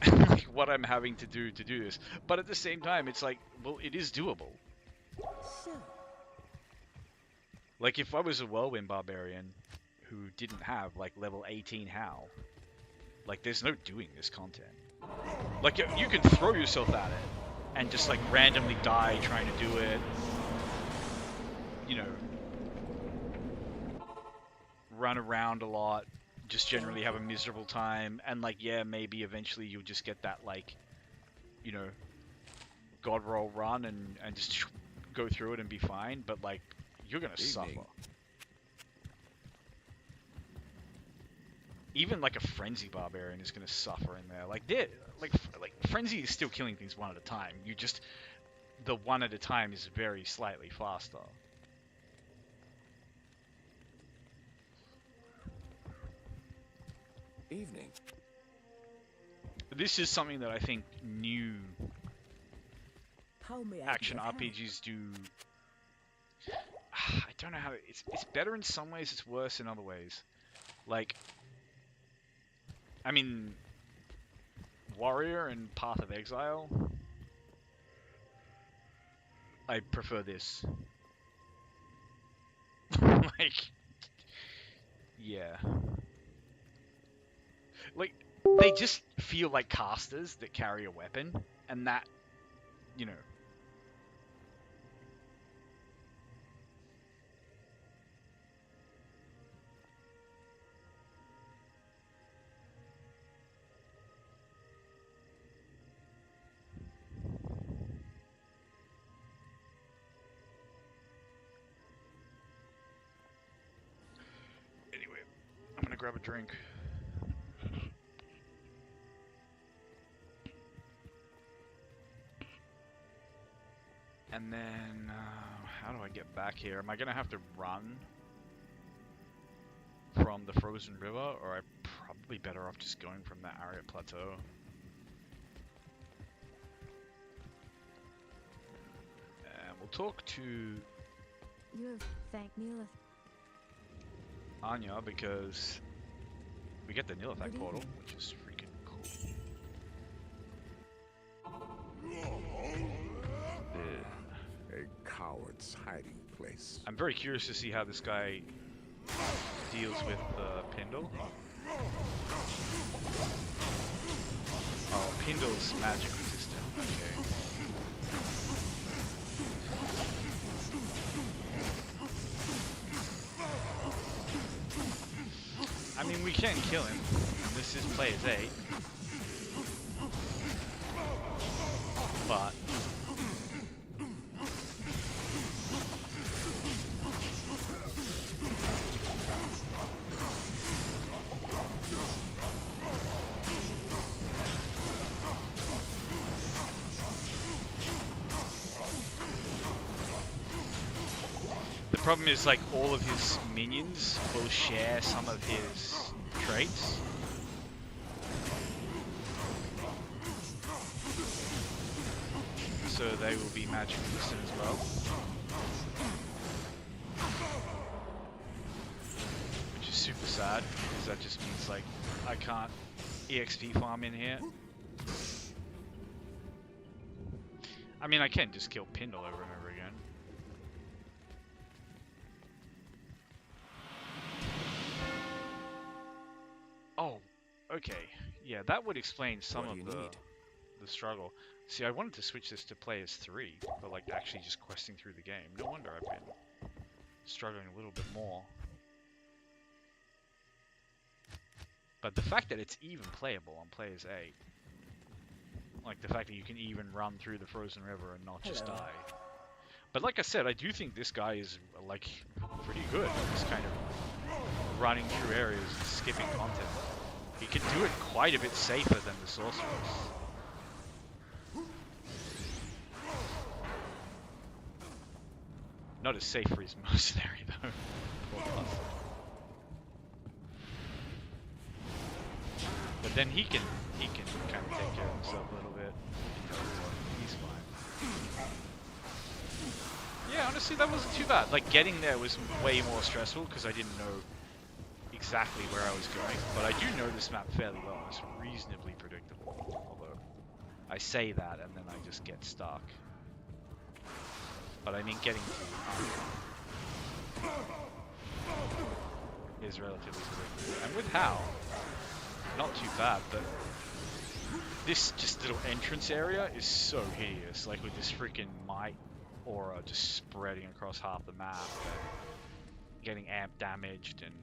Like what I'm having to do this. But at the same time, it's like, well, it is doable. So, Like if I was a whirlwind barbarian who didn't have like level 18 Hal, like there's no doing this content. Like you can throw yourself at it and just like randomly die trying to do it. You know, run around a lot, just generally have a miserable time, and like, yeah, maybe eventually you'll just get that like, you know, god roll run and just go through it and be fine, but like, you're gonna suffer. Even like a frenzy barbarian is gonna suffer in there. Like frenzy is still killing things one at a time. You just, the one at a time is very slightly faster. Evening. This is something that I think new how may I action be of help? RPGs do. I don't know how it's better in some ways, it's worse in other ways. Like, I mean, Warrior and Path of Exile, I prefer this. Like, yeah. Like, they just feel like casters that carry a weapon, and that, you know. Anyway, I'm gonna grab a drink. And then, how do I get back here? Am I gonna have to run from the frozen river, or I'm probably better off just going from that Ariat Plateau? And we'll talk to You have thanked Neela. Anya, because we get the Nilithak Good portal, evening. which is freaking cool. A coward's hiding place. I'm very curious to see how this guy deals with Pindle. Oh, Pindle's magic resistant. Okay. I mean, we can kill him. This is player's 8. But the problem is, like, all of his minions will share some of his traits. so they will be magic resistant as well. Which is super sad, because that just means like I can't EXP farm in here. I mean, I can just kill Pindle over and over again. Oh, okay. Yeah, that would explain some of the struggle. See, I wanted to switch this to play as 3, but like actually just questing through the game. No wonder I've been struggling a little bit more. But the fact that it's even playable on players 8, like the fact that you can even run through the frozen river and not just die. But like I said, I do think this guy is like pretty good at this kind of running through areas and skipping content. He can do it quite a bit safer than the sorceress. Not as safe for his mercenary though. But then he can kind of take care of himself a little bit. He's fine. Yeah, honestly, that wasn't too bad. Like getting there was way more stressful because I didn't know exactly where I was going. But I do know this map fairly well. It's reasonably predictable. Although I say that and then I just get stuck. But I mean, getting is relatively predictable. And with Hal, not too bad, but this just little entrance area is so hideous. Like with this freaking might aura just spreading across half the map and getting amp damaged, and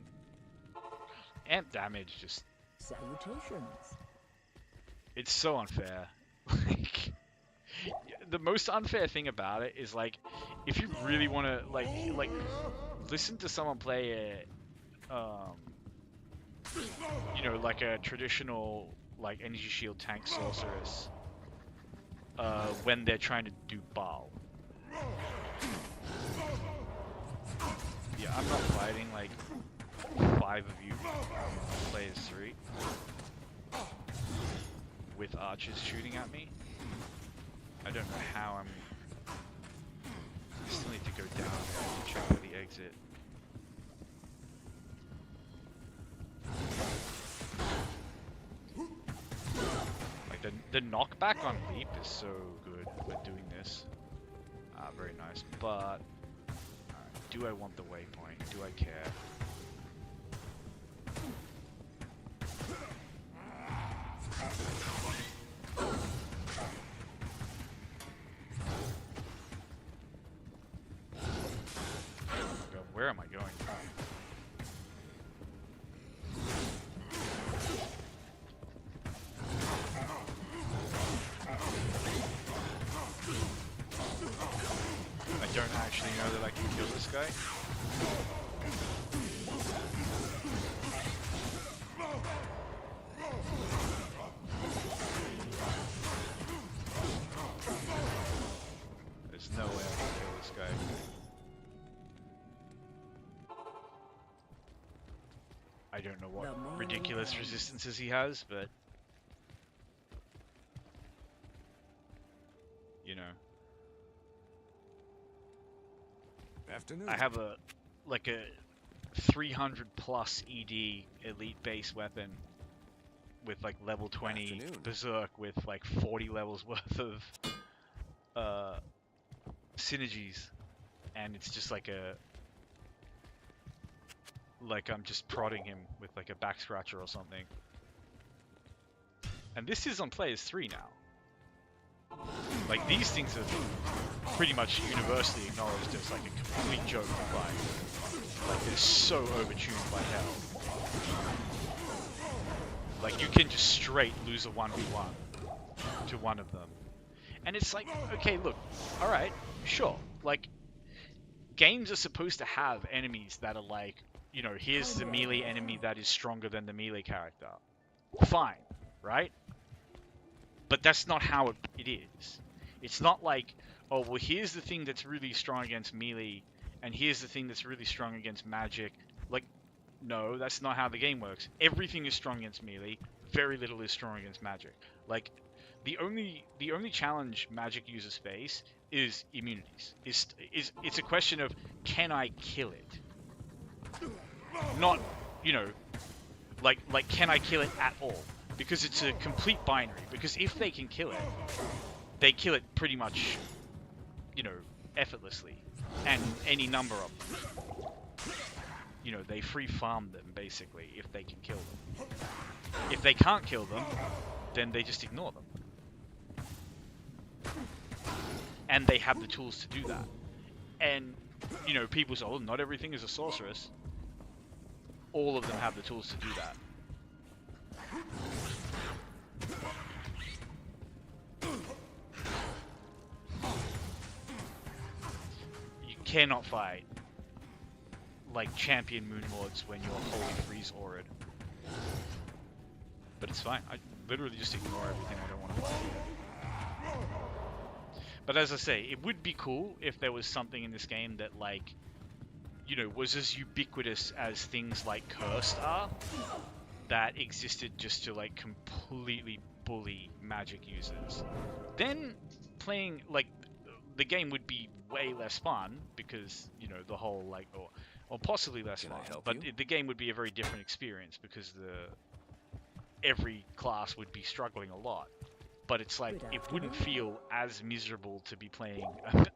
amp damage just... Salutations. It's so unfair. Like, the most unfair thing about it is like, if you really want to like listen to someone play a you know, like a traditional like energy shield tank sorceress when they're trying to do Baal. Yeah, I'm not fighting like 5 of you players 3 with archers shooting at me. I don't know how I still need to go down and check for the exit. Like the knockback on leap is so good with doing this. Very nice. But do I want the waypoint? Do I care? God, where am I going? I don't actually know that I can kill this guy. There's no way I can kill this guy. I don't know what ridiculous resistances he has, but you know. Afternoon. I have a 300 plus ED elite base weapon with like level 20 Afternoon. berserk with like 40 levels worth of synergies, and it's just like I'm just prodding him with like a back scratcher or something. And this is on players 3 now. Like these things are pretty much universally acknowledged as like a complete joke to fight. Like they're so overtuned by hell. Like you can just straight lose a 1v1 to one of them. And it's like, okay, look, alright, sure. Like, games are supposed to have enemies that are like, you know, here's the melee enemy that is stronger than the melee character. Fine, right? But that's not how it is. It's not like, oh, well, here's the thing that's really strong against melee, and here's the thing that's really strong against magic. Like, no, that's not how the game works. Everything is strong against melee. Very little is strong against magic. Like, the only challenge Magic users face is immunities. It's a question of, can I kill it? Not, you know, like can I kill it at all? Because it's a complete binary. Because if they can kill it, they kill it pretty much, you know, effortlessly, and any number of them. You know, they free farm them basically if they can kill them. If they can't kill them, then they just ignore them. And they have the tools to do that. And, you know, people say, oh, not everything is a sorceress. All of them have the tools to do that. You cannot fight like champion moon lords when you're Holy Freeze Aurid. But it's fine. I literally just ignore everything I don't want to fight. But as I say, it would be cool if there was something in this game that, like, you know, was as ubiquitous as things like Cursed are, that existed just to, like, completely bully Magic users. Then playing, like, the game would be way less fun because, you know, the whole, like, or possibly less Can I fun, help but you? the game would be a very different experience because every class would be struggling a lot. But it's like, Good it wouldn't afternoon. feel as miserable to be playing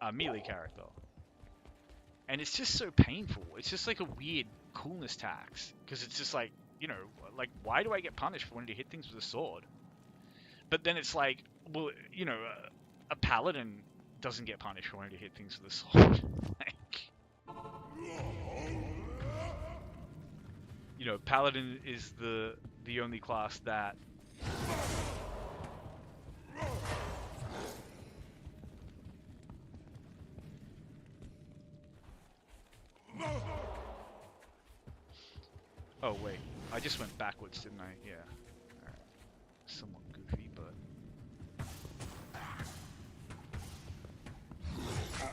a melee character. And it's just so painful. It's just like a weird coolness tax. Because it's just like, you know, like, why do I get punished for wanting to hit things with a sword? But then it's like, well, you know, a paladin doesn't get punished for wanting to hit things with a sword. Like, you know, paladin is the only class that oh wait, I just went backwards, didn't I? Yeah. Alright. Somewhat goofy, but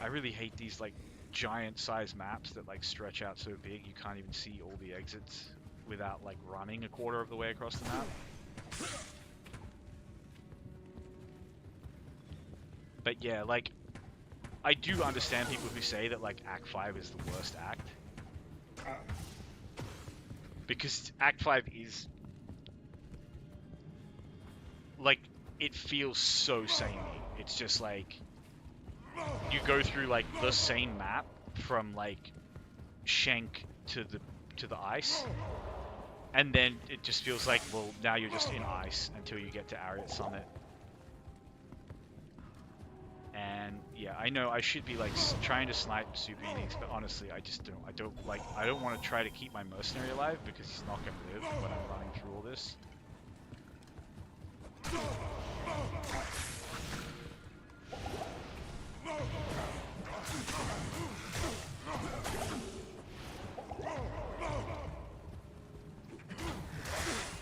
I really hate these like giant size maps that like stretch out so big you can't even see all the exits without like running a quarter of the way across the map. But yeah, like, I do understand people who say that like Act 5 is the worst act. Because Act 5 is like, it feels so samey. It's just like you go through like the same map from like Shank to the ice, and then it just feels like, well, now you're just in ice until you get to Ariat Summit. And yeah, I know I should be like trying to snipe Super Enix, but honestly, I just don't. I don't want to try to keep my mercenary alive because he's not going to live when I'm running through all this.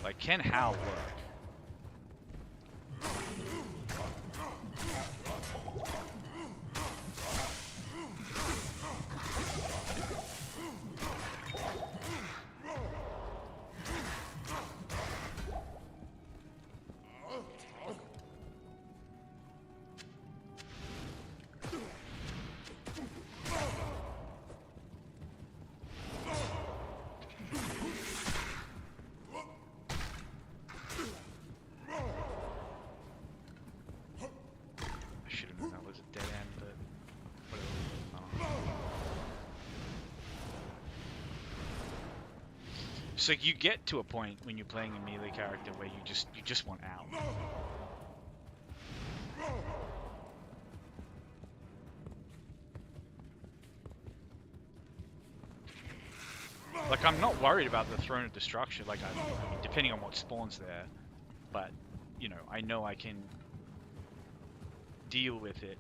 Like, can Hal work? I should have known that was a dead end, but whatever. So you get to a point when you're playing a melee character where you just want out. Like, I'm not worried about the Throne of Destruction, like, I mean, depending on what spawns there, but, you know I can deal with it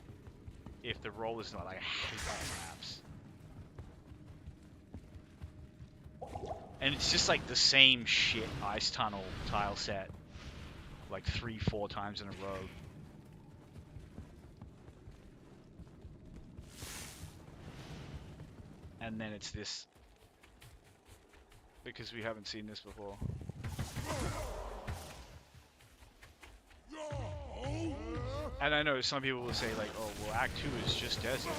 if the roll is not, like, I hate those maps. And it's just like the same shit ice tunnel tile set, like 3-4 times in a row. And then it's this, because we haven't seen this before. And I know some people will say like, oh, well, Act 2 is just desert.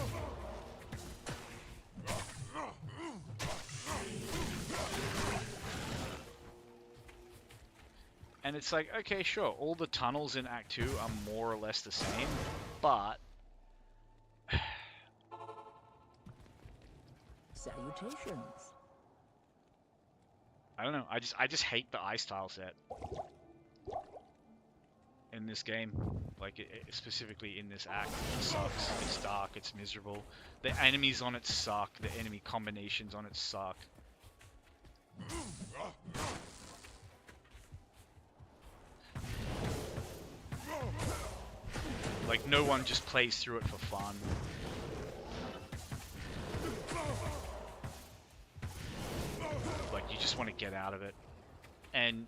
And it's like, okay, sure, all the tunnels in Act 2 are more or less the same, but... Salutations. I don't know, I just hate the ice tile set in this game. Like, specifically in this act. It sucks, it's dark, it's miserable. The enemies on it suck, the enemy combinations on it suck. Like, no one just plays through it for fun. Like, you just want to get out of it. And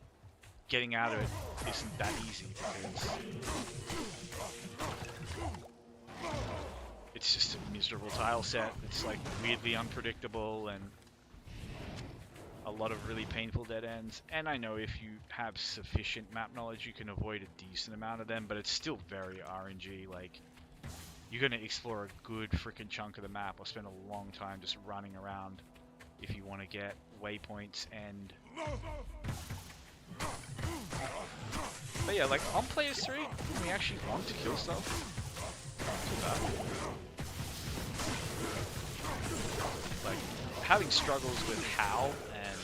getting out of it isn't that easy because it's just a miserable tile set. It's like weirdly unpredictable and a lot of really painful dead ends. And I know if you have sufficient map knowledge, you can avoid a decent amount of them, but it's still very RNG. Like, you're going to explore a good freaking chunk of the map or spend a long time just running around if you want to get waypoints and... But yeah, like, on Players 3, when we actually want to kill stuff, like, having struggles with how and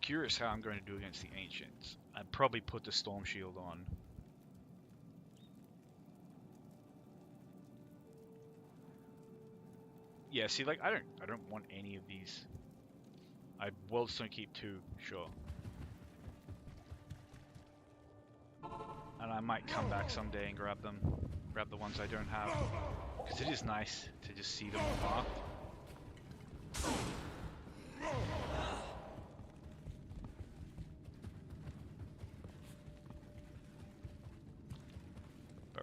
curious how I'm going to do against the Ancients. I'd probably put the Storm Shield on. Yeah, see, like, I don't want any of these. Worlds don't keep 2, sure. And I might come back someday and grab them. Grab the ones I don't have. Because it is nice to just see them all marked.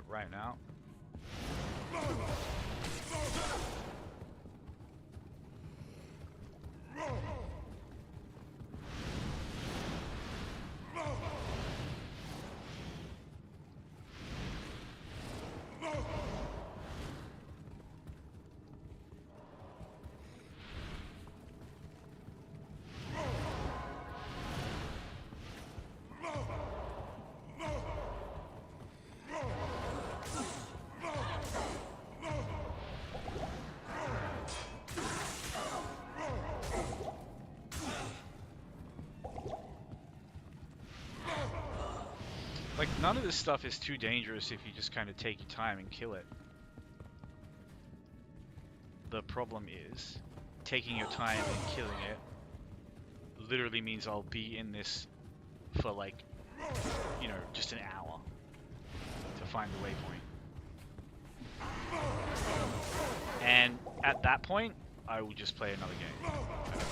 Right now. Like, none of this stuff is too dangerous if you just kind of take your time and kill it. The problem is, taking your time and killing it literally means I'll be in this for like, you know, just an hour to find the waypoint. And at that point, I will just play another game. I don't care.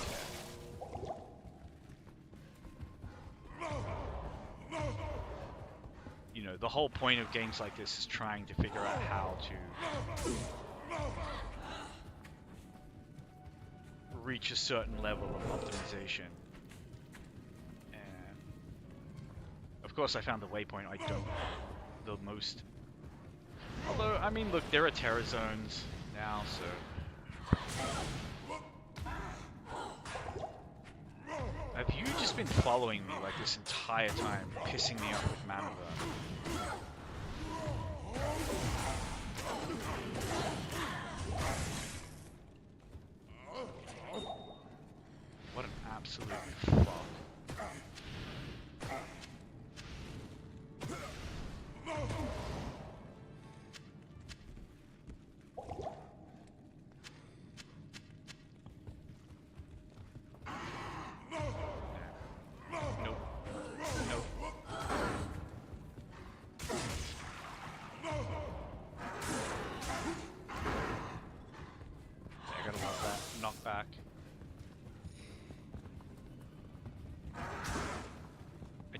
You know, the whole point of games like this is trying to figure out how to reach a certain level of optimization. And of course I found the waypoint I don't the most. Although, I mean, look, there are terror zones now, so... Have you just been following me like this entire time, pissing me off with mana burn? What an absolute fuck.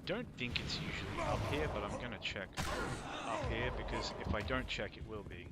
don't think it's usually up here, but I'm gonna check up here because if I don't check, it will be.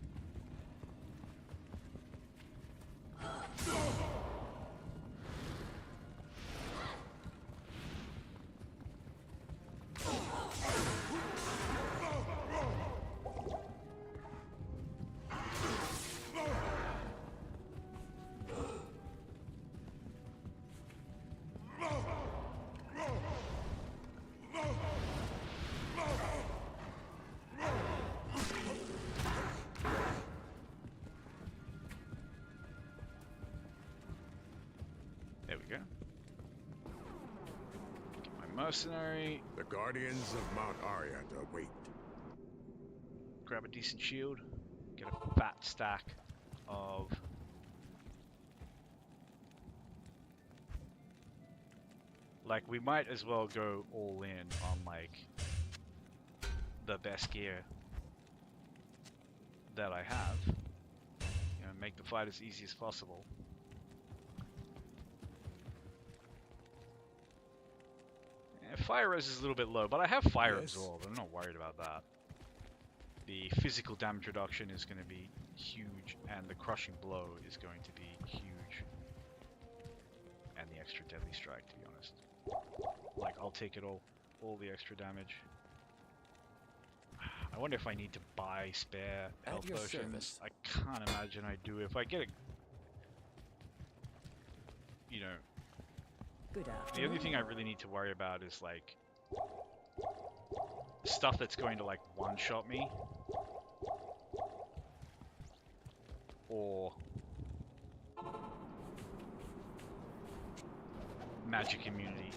There we go. Get my mercenary. The guardians of Mount Ariat await. Grab a decent shield. Get a fat stack of... Like, we might as well go all in on, like, the best gear that I have. You know, make the fight as easy as possible. Fire res is a little bit low, but I have fire absorb. I'm not worried about that. The physical damage reduction is going to be huge, and the crushing blow is going to be huge. And the extra deadly strike, to be honest. Like, I'll take it all the extra damage. I wonder if I need to buy spare health potions. I can't imagine I do. If I get a... You know... Good afternoon. The only thing I really need to worry about is, like, stuff that's going to, like, one-shot me. Or magic immunity.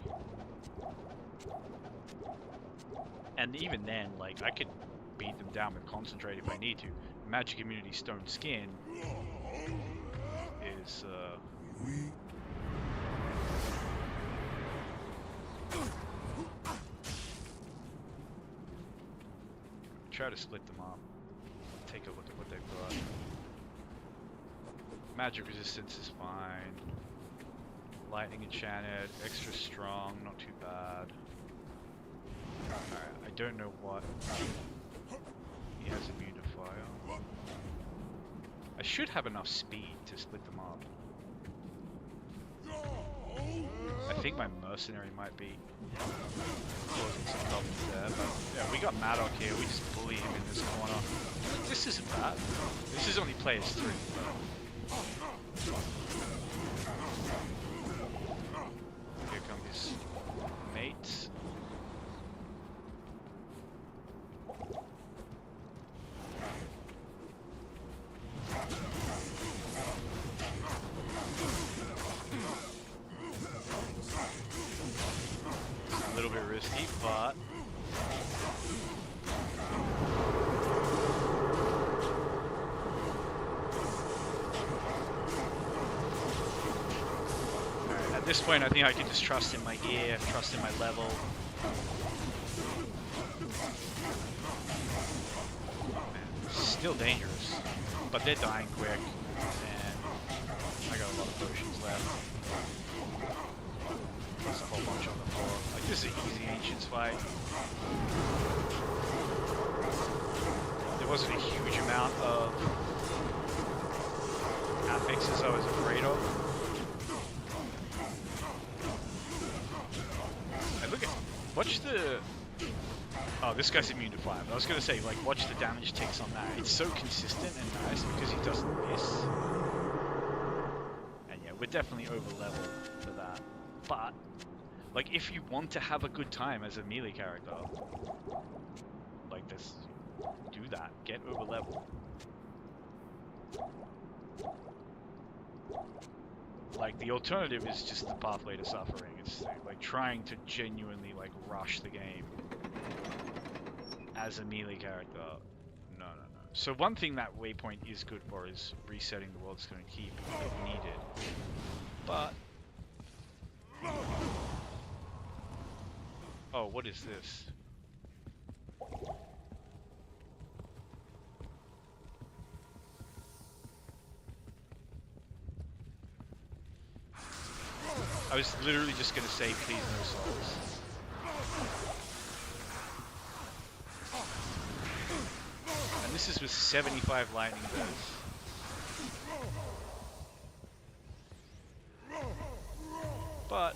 And even then, like, I could beat them down with concentrate if I need to. Magic immunity stone skin is, try to split them up. Take a look at what they've got. Magic resistance is fine. Lightning enchanted, extra strong, not too bad. Alright, I don't know what he has immune to fire. I should have enough speed to split them up. I think my mercenary might be causing some problems there, but yeah, we got Maddock here, we just bully him in this corner. This isn't bad. This is only players 3. Here come his mates. A little bit risky, but at this point I think I can just trust in my gear, trust in my level. Man, still dangerous, but they're dying quick, and I got a lot of potions left. Plus a whole bunch on the floor. Like, this is an easy Ancients fight. There wasn't a huge amount of affixes I was afraid of. And look at, watch the... Oh, this guy's immune to fire. But I was going to say, like, watch the damage ticks on that. It's so consistent and nice because he doesn't miss. And yeah, we're definitely over level for that. But, like, if you want to have a good time as a melee character, like this, do that. Get over level. Like, the alternative is just the pathway to suffering. It's like trying to genuinely, like, rush the game as a melee character. No. So one thing that waypoint is good for is resetting the world stone keep if needed. But oh, what is this? I was literally just gonna say, please no souls. this is with 75 lightning bursts. But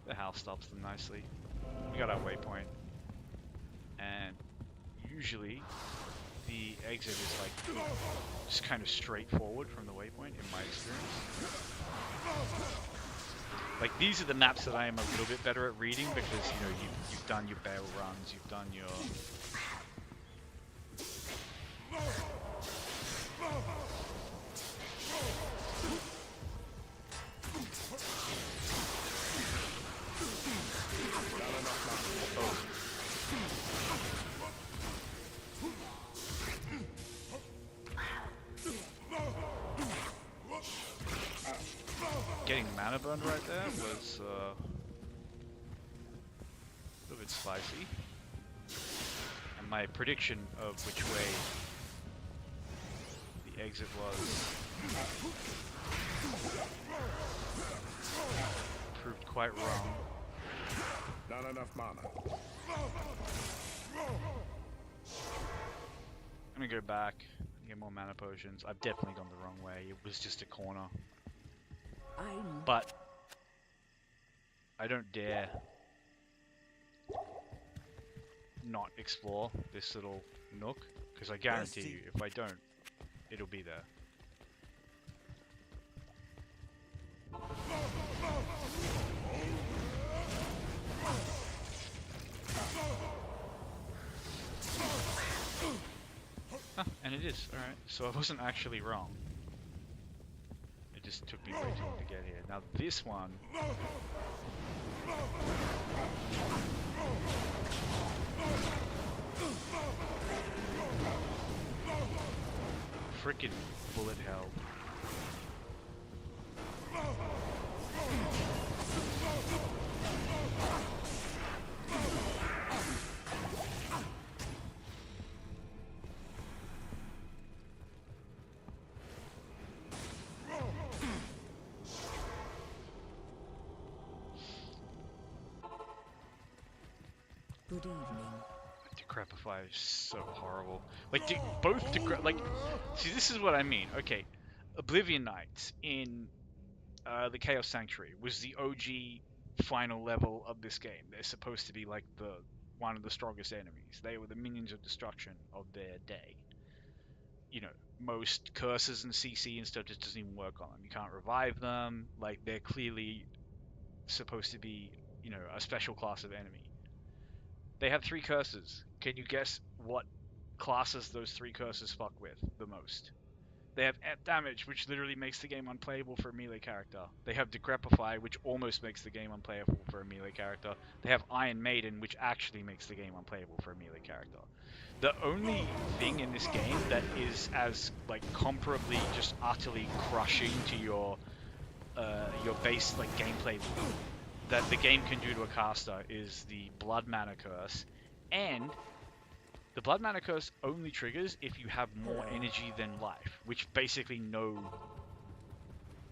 the house stops them nicely. We got our waypoint, and usually the exit is like just kind of straightforward from the waypoint in my experience. Like these are the maps that I am a little bit better at reading because you know you've done your bail runs, you've done your getting mana burned right there was a little bit spicy. And my prediction of which way the exit was proved quite wrong. Not enough mana. I'm gonna go back and get more mana potions. I've definitely gone the wrong way. It was just a corner. But I don't dare not explore this little nook, because I guarantee you, if I don't, it'll be there. Huh, and it is. Alright, so I wasn't actually wrong. It just took me way too long to get here. Now this one... frickin' bullet hell. Good evening. Decrepify is so horrible. Like, both like, see, this is what I mean. Okay, Oblivion Knights in the Chaos Sanctuary was the OG final level of this game. They're supposed to be like one of the strongest enemies. They were the minions of destruction of their day. You know, most curses and CC and stuff just doesn't even work on them. You can't revive them. Like, they're clearly supposed to be, you know, a special class of enemy. They have 3 curses. Can you guess what classes those 3 curses fuck with the most? They have ep damage, which literally makes the game unplayable for a melee character. They have Decrepify, which almost makes the game unplayable for a melee character. They have Iron Maiden, which actually makes the game unplayable for a melee character. The only thing in this game that is as like comparably just utterly crushing to your base like gameplay that the game can do to a caster is the Blood Mana Curse, and the Blood Mana Curse only triggers if you have more energy than life, which basically no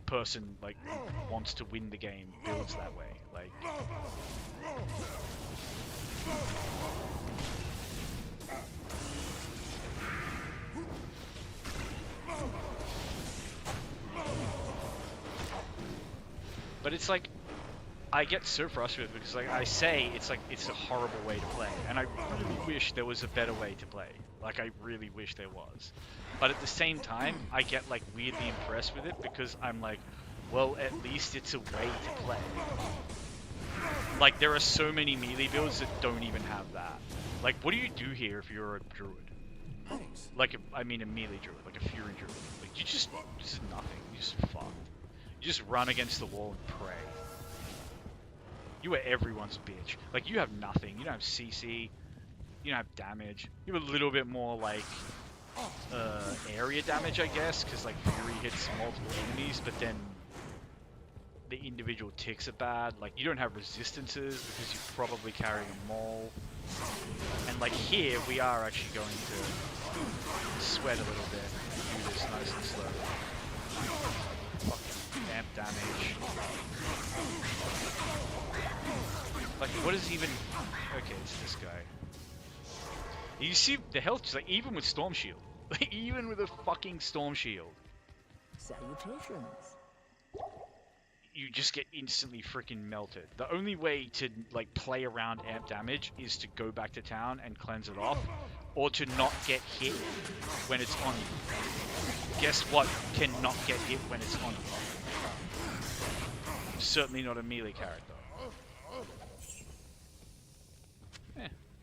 person like who wants to win the game builds that way. Like, but it's like, I get so frustrated because like I say it's a horrible way to play, and I really wish there was a better way to play. Like, I really wish there was. But at the same time, I get like weirdly impressed with it because I'm like, well, at least it's a way to play. Like, there are so many melee builds that don't even have that. Like, what do you do here if you're a druid? Thanks. Like, I mean a melee druid, like a fury druid. Like, this is nothing. You just fucked. You just run against the wall and pray. You are everyone's bitch. Like, you have nothing. You don't have CC. You don't have damage. You have a little bit more, like, area damage, I guess, because, like, Fury hits multiple enemies, but then the individual ticks are bad. Like, you don't have resistances because you're probably carrying a maul. And, like, here, we are actually going to sweat a little bit and do this nice and slow. Fucking amp damage. Like, what is even... Okay, it's this guy. You see the health, just like, even with Storm Shield. Even with a fucking Storm Shield. Salutations. You just get instantly freaking melted. The only way to, like, play around amp damage is to go back to town and cleanse it off. Or to not get hit when it's on you. Guess what cannot get hit when it's on you? Certainly not a melee character.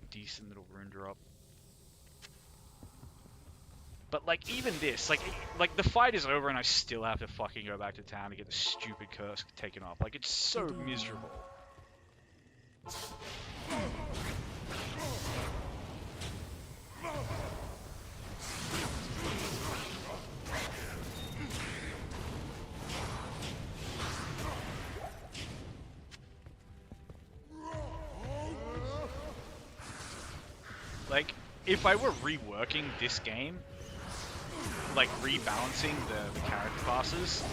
Decent little rune drop. But like even this, like the fight is over and I still have to fucking go back to town to get the stupid curse taken off. Like it's so miserable. Like, if I were reworking this game, like rebalancing the character classes,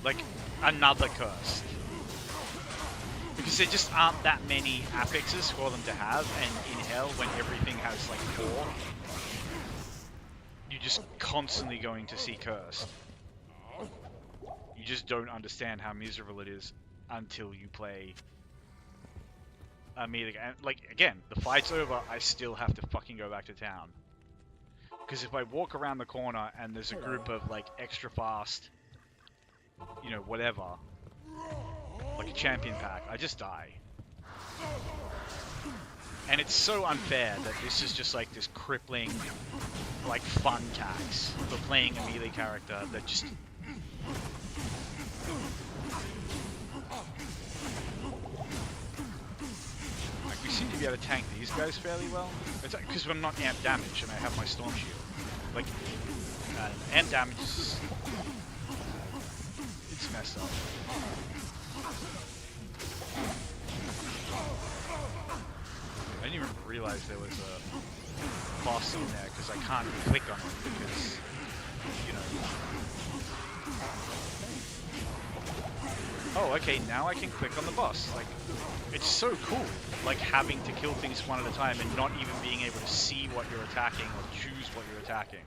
like another curse. Because there just aren't that many affixes for them to have, and in Hell, when everything has like 4, you're just constantly going to see cursed. You just don't understand how miserable it is until you play a melee. And like again, the fight's over, I still have to fucking go back to town. Because if I walk around the corner and there's a group of like extra fast, you know, whatever, like a champion pack, I just die. And it's so unfair that this is just like this crippling, like fun tax for playing a melee character that just... Like, we seem to be able to tank these guys fairly well. It's because I'm not amp damage and I have my Storm Shield. Like, amp damage is... it's messed up. I didn't even realize there was a boss in there because I can't click on it because, you know... Oh, okay, now I can click on the boss. Like, it's so cool, like having to kill things one at a time and not even being able to see what you're attacking or choose what you're attacking.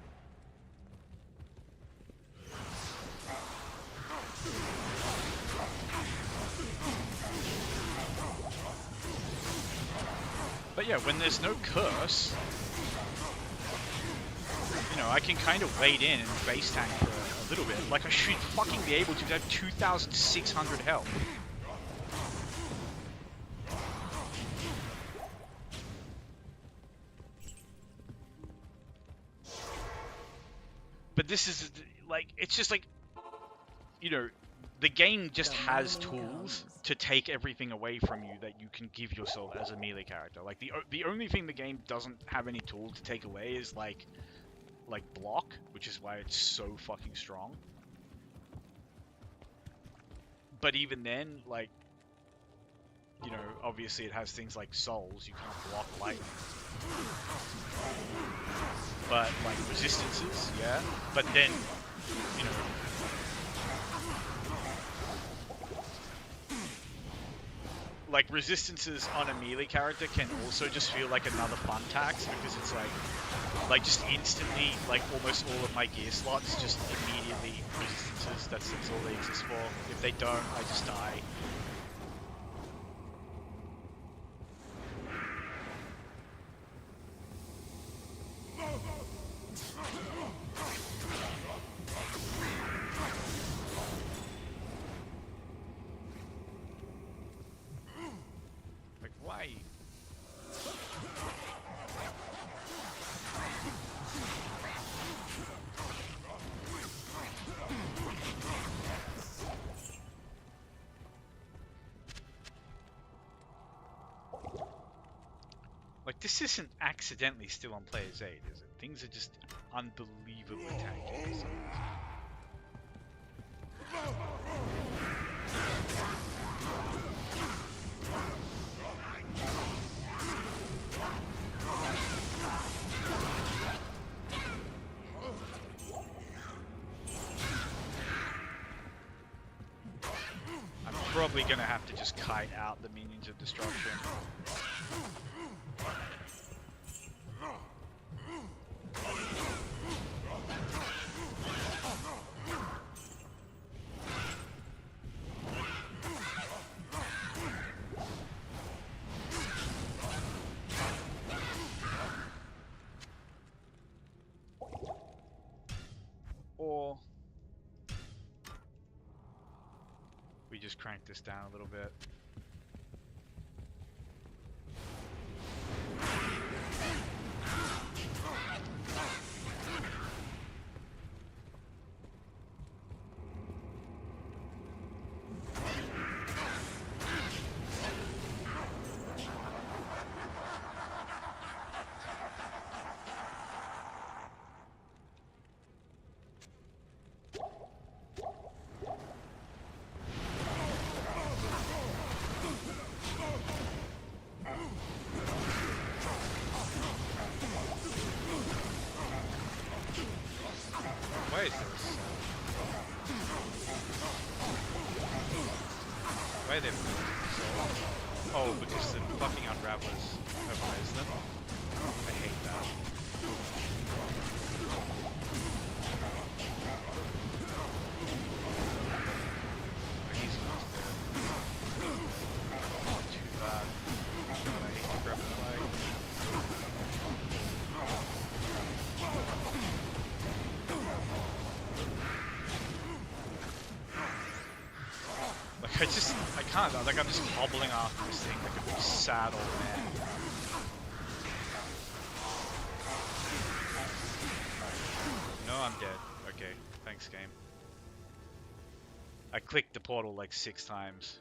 But yeah, when there's no curse, you know, I can kind of wade in and base tank for a little bit. Like, I should fucking be able to have 2,600 health. But this is, like, it's just like, you know, the game just has tools to take everything away from you that you can give yourself as a melee character. Like, the only thing the game doesn't have any tool to take away is, like block, which is why it's so fucking strong. But even then, like, you know, obviously it has things like souls, you can't block lightning. But, like, resistances, yeah. But then, you know... Like, resistances on a melee character can also just feel like another fun tax, because it's like just instantly, like, almost all of my gear slots just immediately resistances. That's all they exist for. If they don't, I just die. Like, why? Like, this isn't accidentally still on Player's Aid, is it? Things are just unbelievably tanky for some reason. probably gonna have to just kite out the minions of destruction. Or we just crank this down a little bit. Why is this? Why are they so? Oh, because the fucking unravelers have raised them. I hate that. Oh, he's not dead. Not too bad. God, I hate the grapple flag. Like, I can't, like, I'm just hobbling after this thing like a big sad old man. No, I'm dead. Okay, thanks, game. I clicked the portal like 6 times.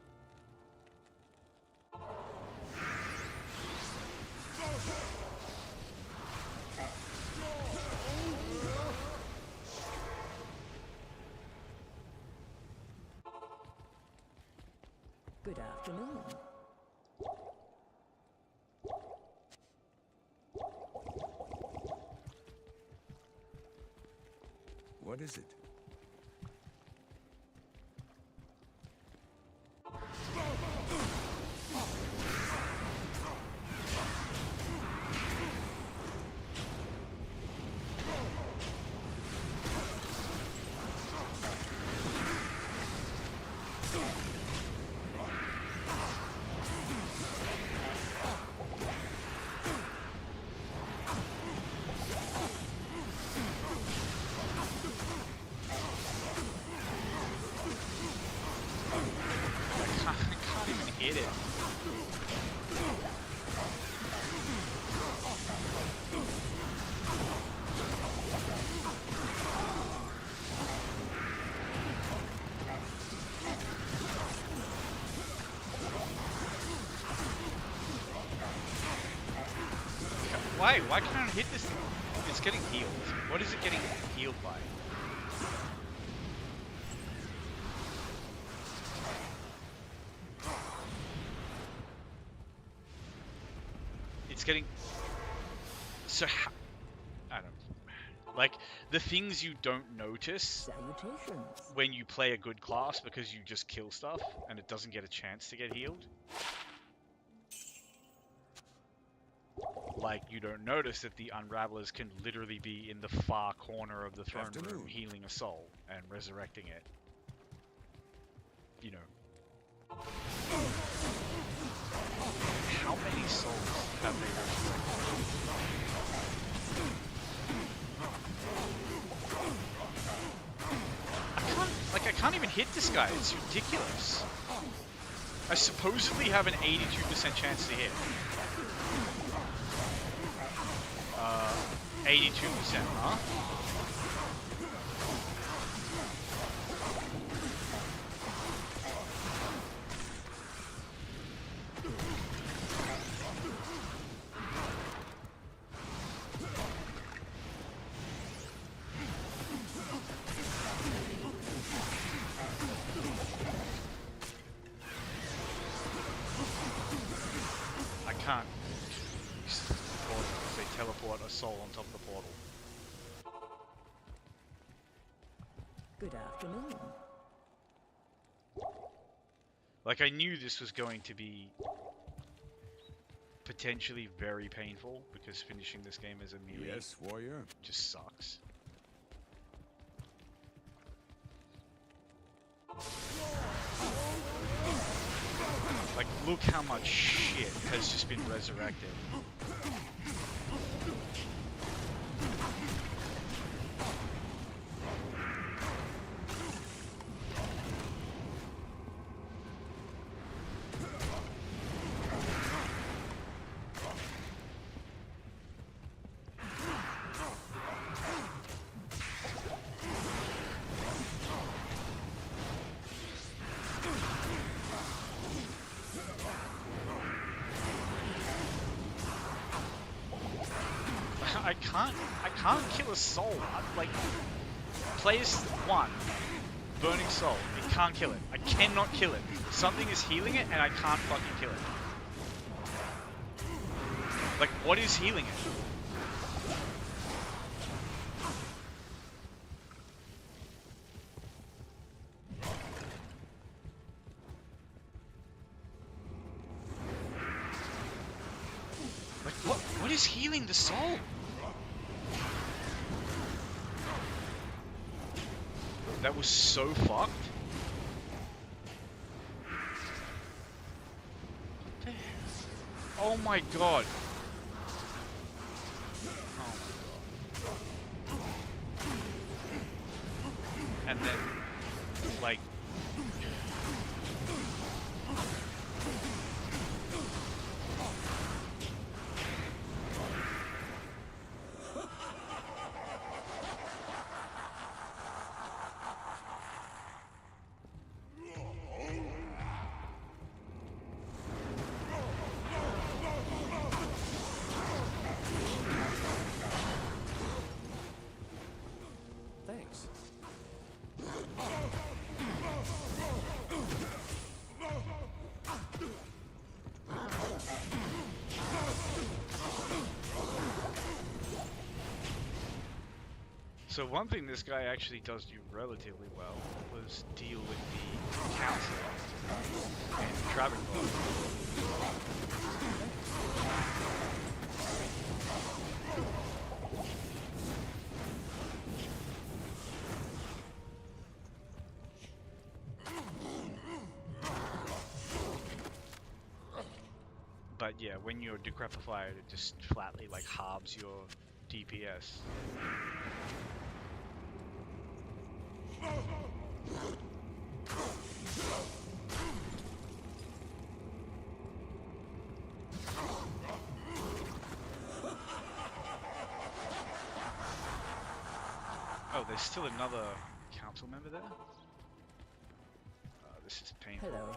Good afternoon. What is it? I can't even hit it. Why? Why can't I hit this thing? It's getting healed. What is it getting healed by? It's getting... So I don't... Like, the things you don't notice Salutations. when you play a good class because you just kill stuff and it doesn't get a chance to get healed. Like, you don't notice that the Unravelers can literally be in the far corner of the throne room healing a soul and resurrecting it. You know. How many souls have they resurrected? I can't even hit this guy. It's ridiculous. I supposedly have an 82% chance to hit. 82%, huh? I can't use the portal because they teleport a soul on top of the portal. Good afternoon. Like, I knew this was going to be potentially very painful because finishing this game as a melee Yes, warrior. just sucks. Like, look how much shit has just been resurrected. I can't kill a soul. I'm like, players 1, burning soul. I can't kill it. I cannot kill it. Something is healing it, and I can't fucking kill it. Like, what is healing it? Like, what is healing the soul? That was so fucked. Oh my god. Oh my god. And then, like... Thanks. So one thing this guy actually does do relatively well was deal with the council and the trapping bot. But yeah, when you're decrepified, it just flatly like halves your DPS. Oh, there's still another council member there? This is painful. Hello.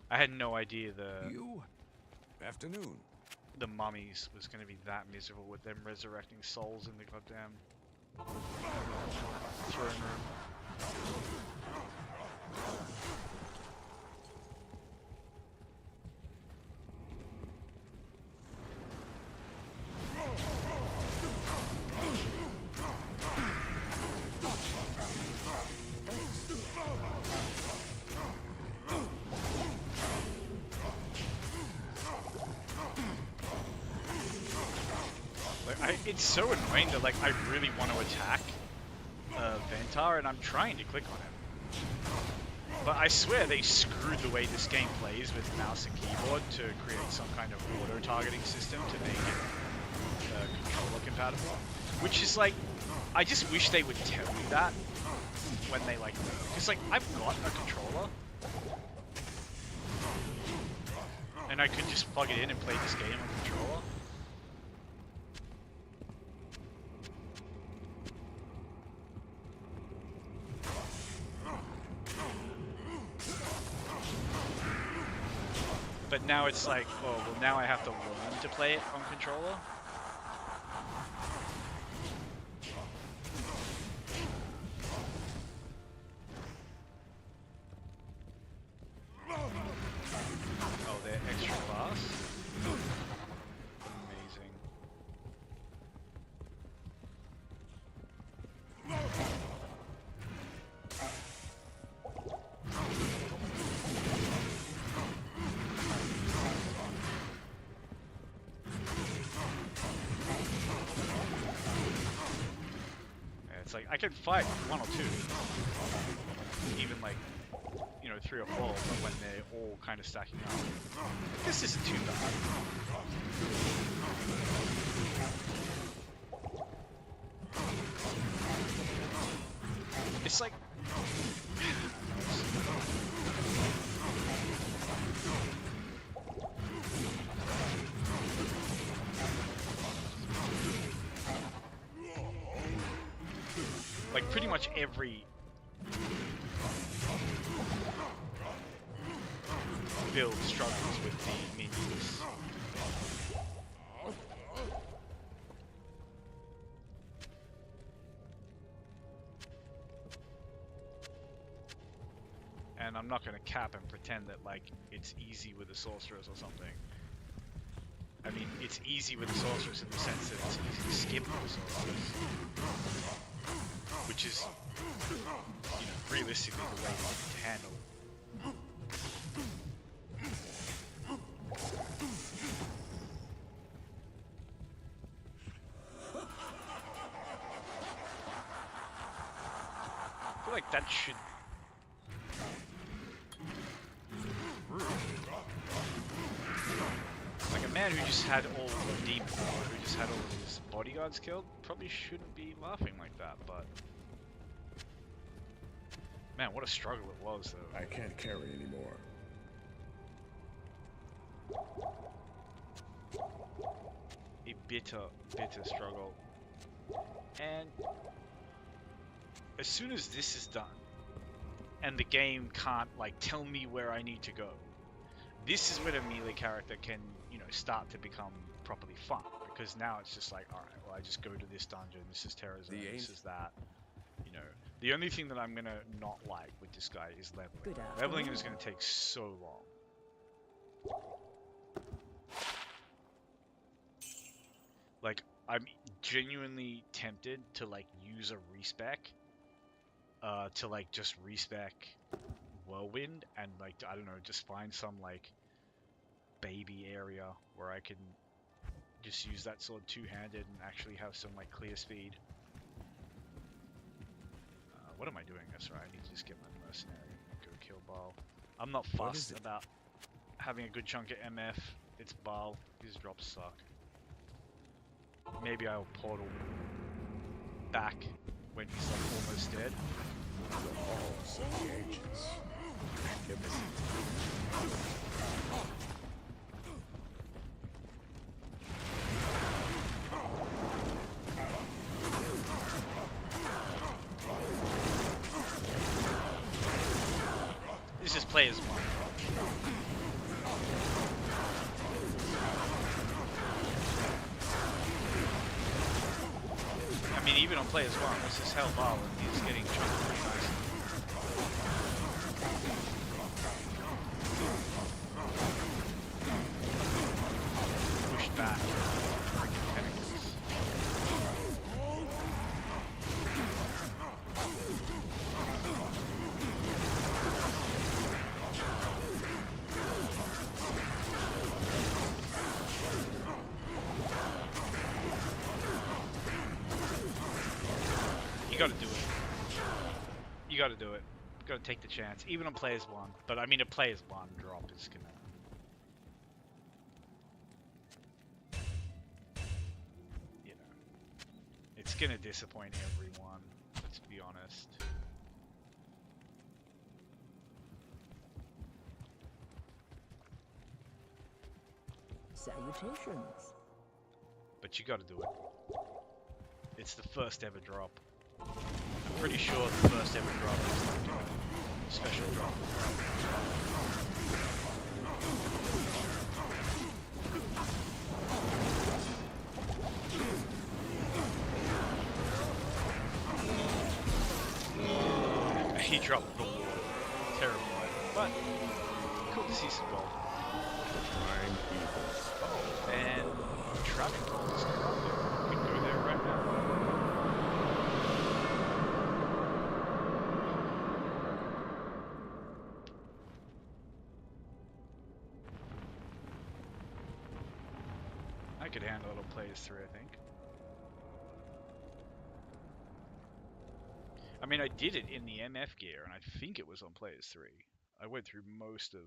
I had no idea You? Afternoon. the mummies was going to be that miserable with them resurrecting souls in the goddamn throne room. It's so annoying that like I really want to attack Ventar and I'm trying to click on him. But I swear they screwed the way this game plays with mouse and keyboard to create some kind of auto-targeting system to make it controller compatible. Which is like, I just wish they would tell me that when they like, because like I've got a controller and I could just plug it in and play this game on controller. But now it's like, oh, well now I have to learn to play it on controller. Oh, they're extra fast? Amazing. I can fight one or two, even like, you know, 3 or 4, but when they're all kind of stacking up. This isn't too bad. It's like... like pretty much every build struggles with the minions. And I'm not going to cap and pretend that like it's easy with the sorcerers or something. I mean, it's easy with the sorcerers in the sense that it's easy to skip the sorcerers. Which is, you know, realistically the way to handle it. I feel like that should... Like a man who just had all the demons, who just had all of his bodyguards killed, probably shouldn't be laughing like that, but... Man, what a struggle it was, though. I can't carry anymore. A bitter, bitter struggle. And as soon as this is done, and the game can't, like, tell me where I need to go, this is when a melee character can, you know, start to become properly fun. Because now it's just like, alright, well, I just go to this dungeon, this is Terra Zone, this is that. You know, the only thing that I'm going to not like with this guy is leveling. Good Leveling afternoon. is going to take so long. Like, I'm genuinely tempted to, like, use a respec. To, like, just respec Whirlwind and, like, I don't know, just find some, like, baby area where I can just use that sword two-handed and actually have some, like, clear speed. What am I doing? That's right, I need to just get my mercenary and go kill Baal. I'm not fussed about having a good chunk of MF. It's Baal. His drops suck. Maybe I'll portal back when he's like almost dead. All such agents. Magnificent. This is players one. I mean, even on players one, this is hell Baal and he's getting chunked pretty nicely. Pushed back. Freaking tentacles. You gotta do it. You gotta do it. You gotta take the chance. Even on players one. But I mean a players one drop is gonna... You know. It's gonna disappoint everyone. Let's be honest. Salutations. But you gotta do it. It's the first ever drop. I'm pretty sure the first ever drop is like a special drop. He dropped the wall. Terrible. But cool to see some gold. Prime evils. Oh, and traffic gold is still up there. We can go there right now. I could handle it on players 3, I think. I mean, I did it in the MF gear, and I think it was on Players 3. I went through most of...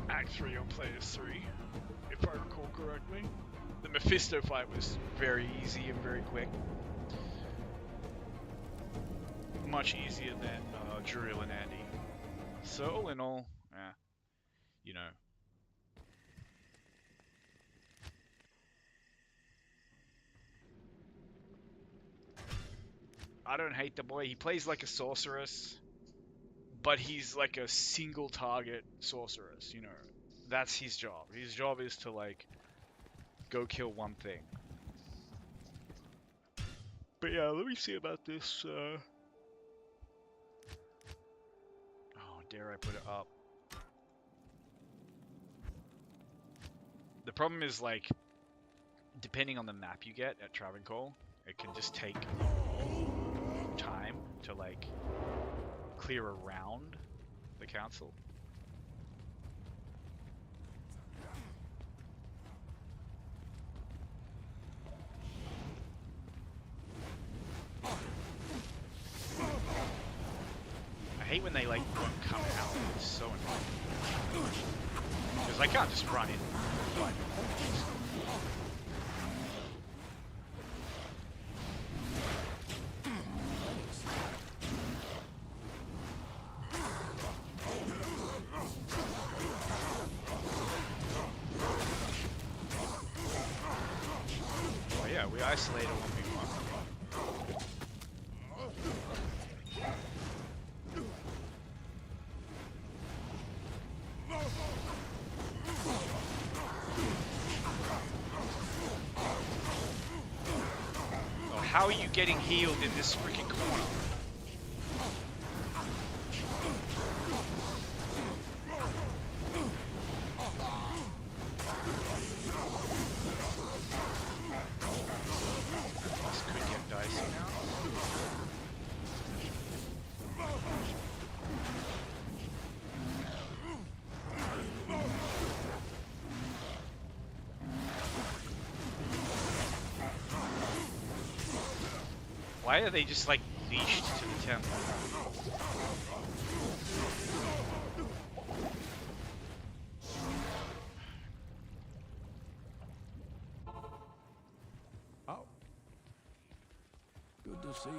Act 3 on Players 3, if I recall correctly. The Mephisto fight was very easy and very quick. Much easier than Juriel and Andy. So all in all, you know. I don't hate the boy. He plays like a sorceress, but he's like a single target sorceress, you know. That's his job. His job is to like go kill one thing. But yeah, let me see about this. Oh, dare I put it up? The problem is like, depending on the map you get at Travancore, it can just take time to like clear around the council. I hate when they like won't come out. It's so annoying. Because I can't just run in. Oh yeah, we isolated 1v1. Oh, how are you getting healed in this freaking corner? This could get dicey now. Why are they just like leashed to the temple? Oh. Good to see.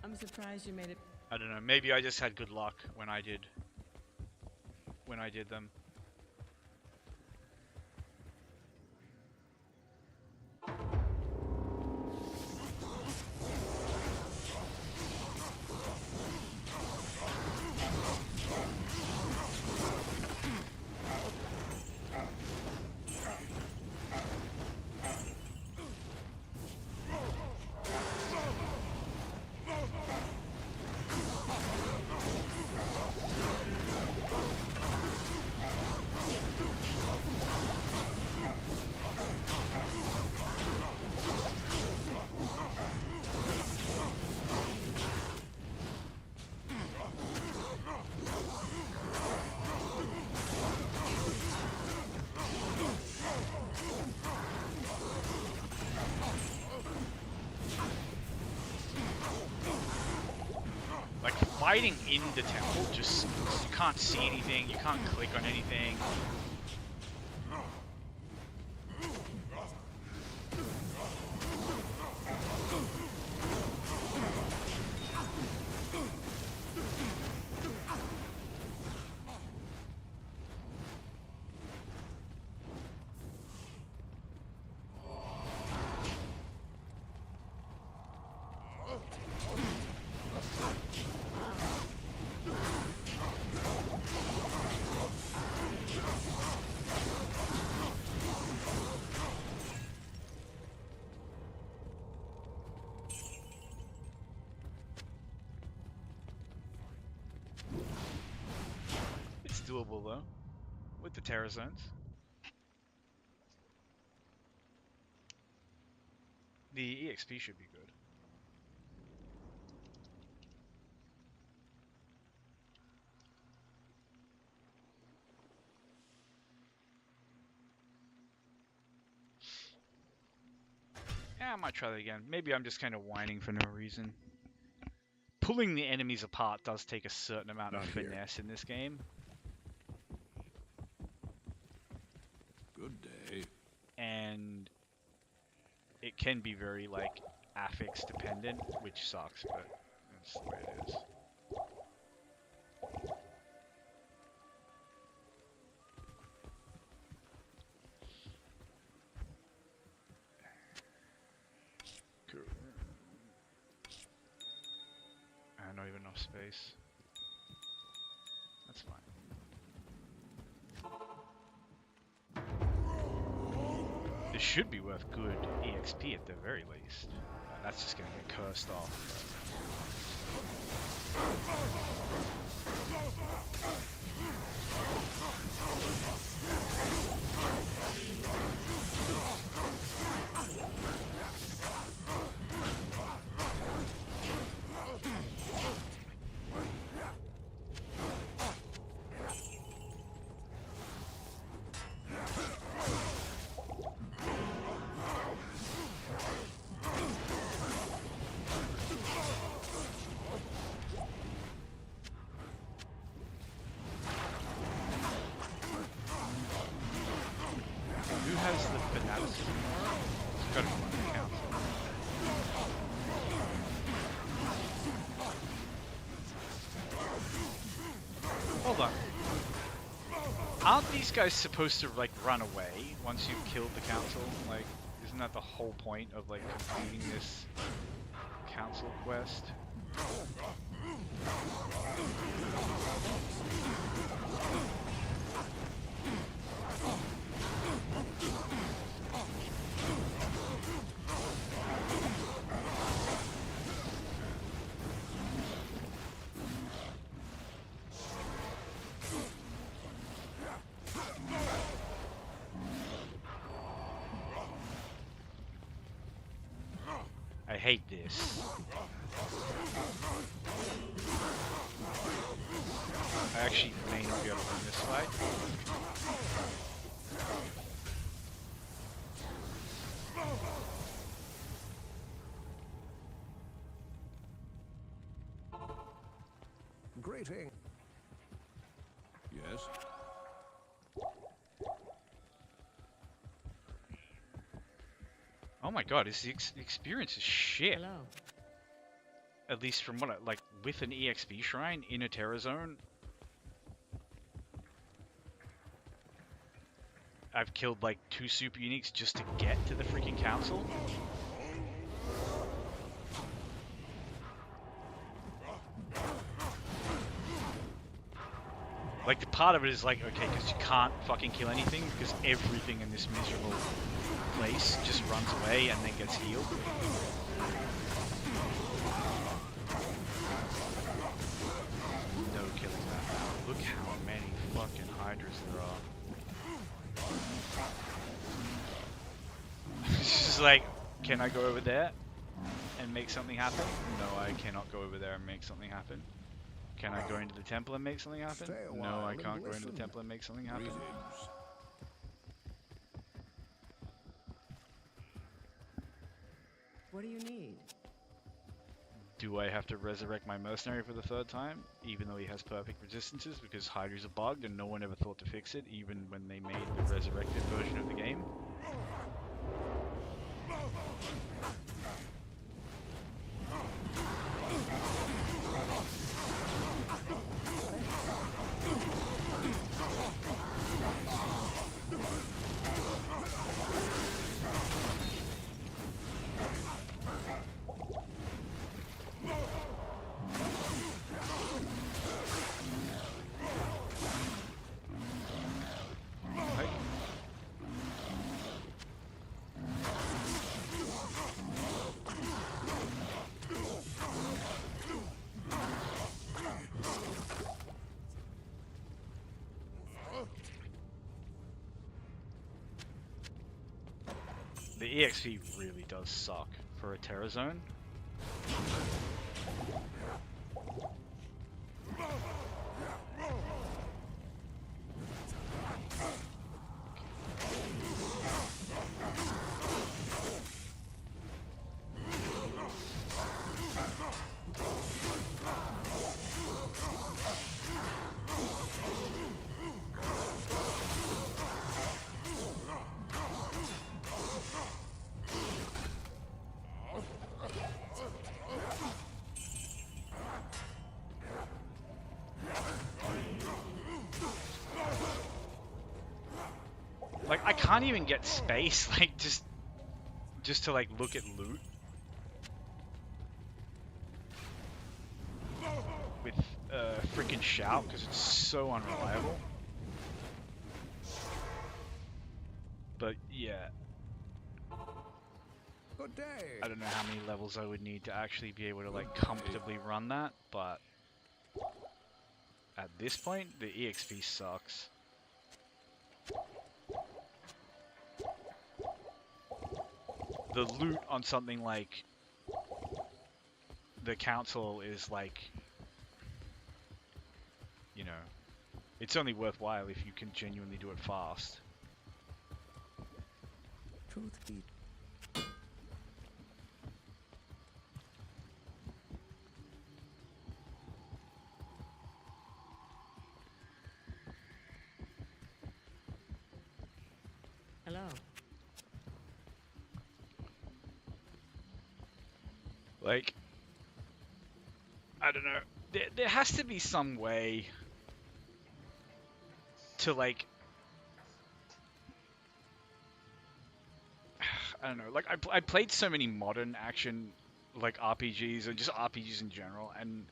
I'm surprised you made it. I don't know, maybe I just had good luck when I did them. Like, fighting in the temple, just, you can't see anything, you can't click on anything. It's doable though, with the terror zones. The EXP should be good. Yeah, I might try that again. Maybe I'm just kind of whining for no reason. Pulling the enemies apart does take a certain amount of Not here. finesse in this game. Good day. And it can be very, like, affix dependent, which sucks, but that's the way it is. Cool. Not even enough space. That's fine. This should be worth good EXP at the very least. That's just going to get cursed off. Who has the fanaticism aura? It's gotta be one of the council. Hold on. Aren't these guys supposed to, like, run away once you've killed the council? Like, isn't that the whole point of, like, completing this council quest? I hate this. I actually may not be able to win this fight. Greeting. Yes? Oh my god, this experience is shit. Hello. At least from what I, like, with an EXP shrine in a Terror Zone, I've killed like 2 super uniques just to get to the freaking council. Like, the part of it is like, okay, because you can't fucking kill anything because everything in this miserable place just runs away and then gets healed. No killing that. Look how many fucking hydras there are. It's just like, can I go over there and make something happen? No, I cannot go over there and make something happen. Can I go into the temple and make something happen? Stay a No, while I and can't go into the listen. temple and make something happen. Greetings. What do you need? Do I have to resurrect my mercenary for the 3rd time, even though he has perfect resistances because Hydra's are bugged and no one ever thought to fix it, even when they made the resurrected version of the game? The EXP really does suck for a Terror Zone. Like, I can't even get space, like, just to, like, look at loot. With, freaking Shout, because it's so unreliable. But, yeah. Good day. I don't know how many levels I would need to actually be able to, like, comfortably run that, but... At this point, the EXP sucks. The loot on something like the council is like, you know, it's only worthwhile if you can genuinely do it fast. Truth be Hello. Like, I don't know. There has to be some way to, like, I don't know. Like, I played so many modern action, like, RPGs, or just RPGs in general, and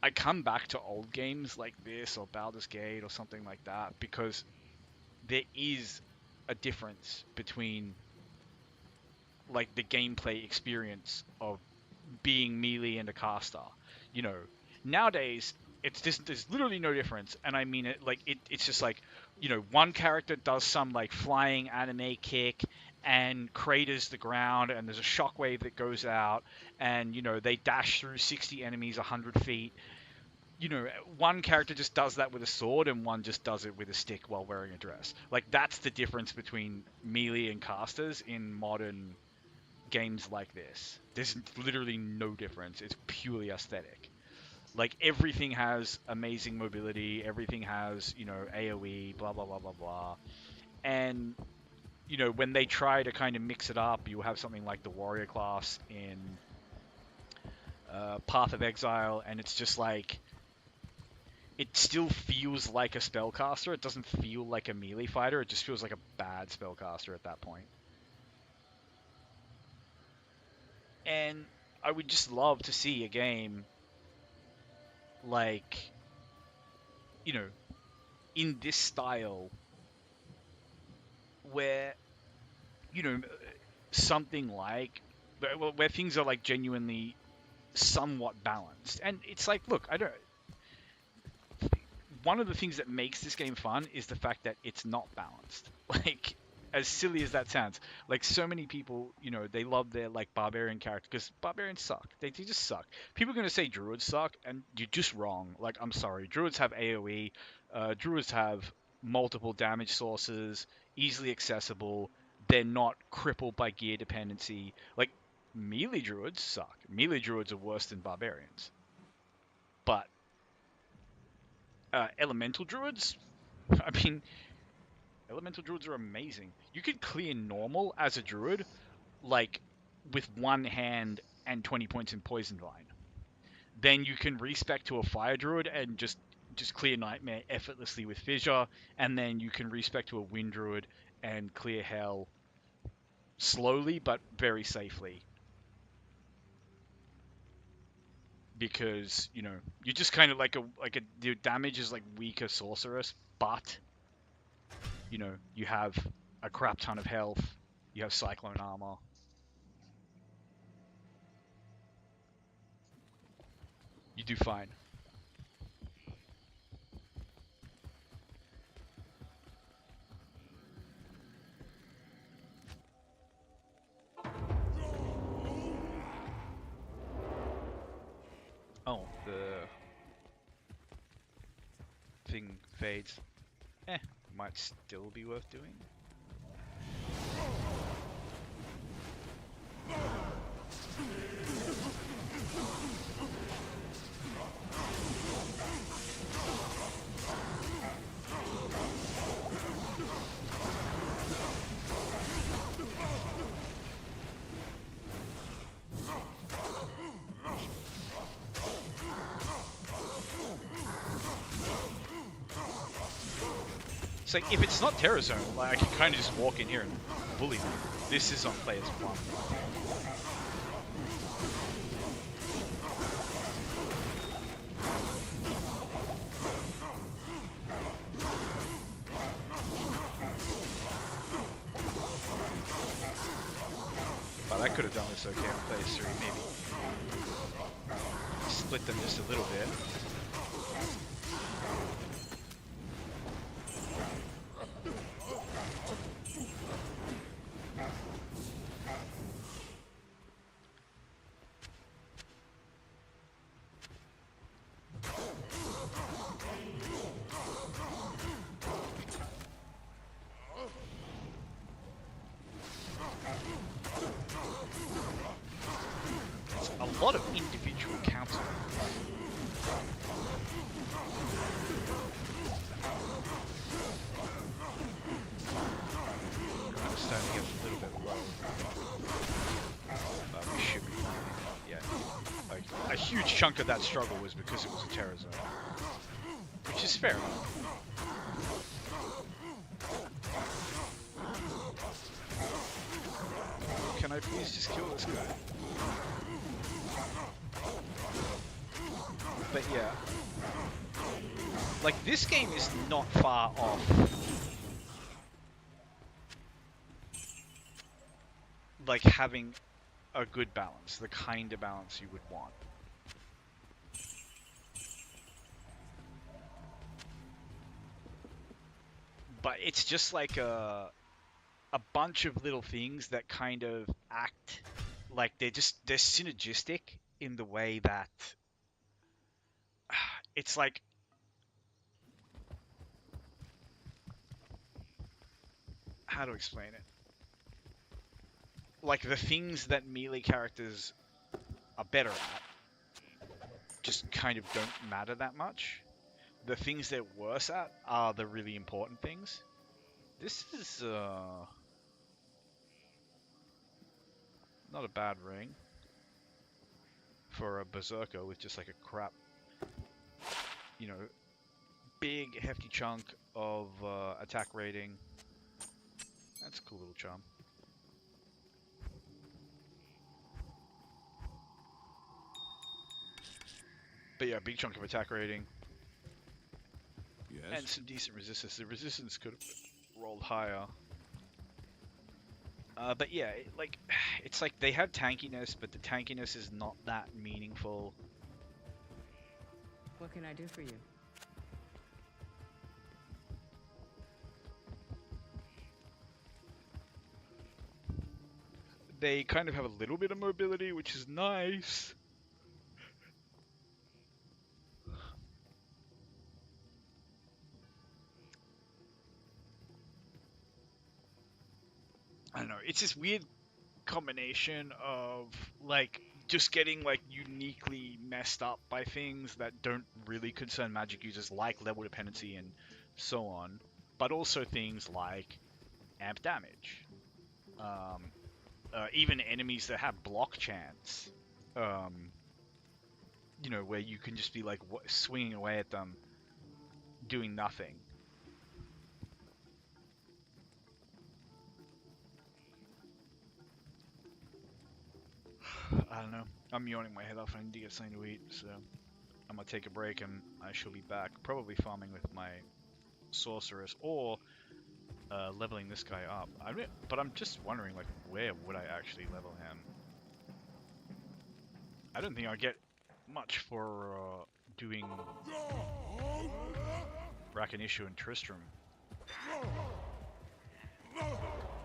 I come back to old games like this, or Baldur's Gate, or something like that, because there is a difference between, like, the gameplay experience of being melee and a caster. You know, nowadays it's just, there's literally no difference, and I mean it like it's just like, you know, one character does some like flying anime kick and craters the ground, and there's a shockwave that goes out, and you know they dash through 60 enemies 100 feet. You know, one character just does that with a sword, and one just does it with a stick while wearing a dress. Like, that's the difference between melee and casters in modern games like this. There's literally no difference. It's purely aesthetic. Like, everything has amazing mobility, everything has, you know, AoE, blah, blah, blah, blah, blah. And, you know, when they try to kind of mix it up, you have something like the warrior class in Path of Exile, and it's just like, it still feels like a spellcaster. It doesn't feel like a melee fighter. It just feels like a bad spellcaster at that point. And I would just love to see a game like, you know, in this style where, you know, something like, where things are like genuinely somewhat balanced. And it's like, look, one of the things that makes this game fun is the fact that it's not balanced. Like, as silly as that sounds, like, so many people, you know, they love their like barbarian character because barbarians suck. They just suck. People are gonna say druids suck, and you're just wrong. Like, I'm sorry, druids have AOE. Druids have multiple damage sources, easily accessible. They're not crippled by gear dependency. Like, melee druids suck. Melee druids are worse than barbarians. But elemental druids, I mean, elemental druids are amazing. You can clear normal as a druid, like, with one hand and 20 points in poison vine. Then you can respec to a fire druid and just clear nightmare effortlessly with fissure, and then you can respec to a wind druid and clear hell slowly but very safely. Because, you know, you're just kind of like your damage is like weaker sorceress, but, you know, you have a crap ton of health, you have cyclone armor. You do fine. Oh, the thing fades. Might still be worth doing. It's like, if it's not Terror Zone, like, I can kind of just walk in here and bully them. This is on players 1. But I could have done this okay on players 3, maybe. Split them just a little bit. A lot of individual counsel. I'm starting to get a little bit low. But we should be fine. Yeah. Like, a huge chunk of that struggle was because it was a terror zone. Which is fair enough. Can I please just kill this guy? But yeah, like, this game is not far off, like, having a good balance, the kind of balance you would want. But it's just like a bunch of little things that kind of act like they're synergistic in the way that it's like, how to explain it? Like, the things that melee characters are better at just kind of don't matter that much. The things they're worse at are the really important things. This is not a bad ring for a berserker with just like a crap, you know, big hefty chunk of attack rating. That's a cool little charm. But yeah, big chunk of attack rating. Yes. And some decent resistance. The resistance could have rolled higher. But yeah, it's like they have tankiness, but the tankiness is not that meaningful. What can I do for you? They kind of have a little bit of mobility, which is nice. I don't know, it's this weird combination of, like, just getting, like, uniquely messed up by things that don't really concern magic users, like level dependency and so on, but also things like amp damage. Even enemies that have block chance, you know, where you can just be, like, swinging away at them, doing nothing. I don't know. I'm yawning my head off. I need to get something to eat, so I'm gonna take a break and I shall be back. Probably farming with my sorceress or leveling this guy up. But I'm just wondering, like, where would I actually level him? I don't think I'll get much for doing Rakinishu and Tristram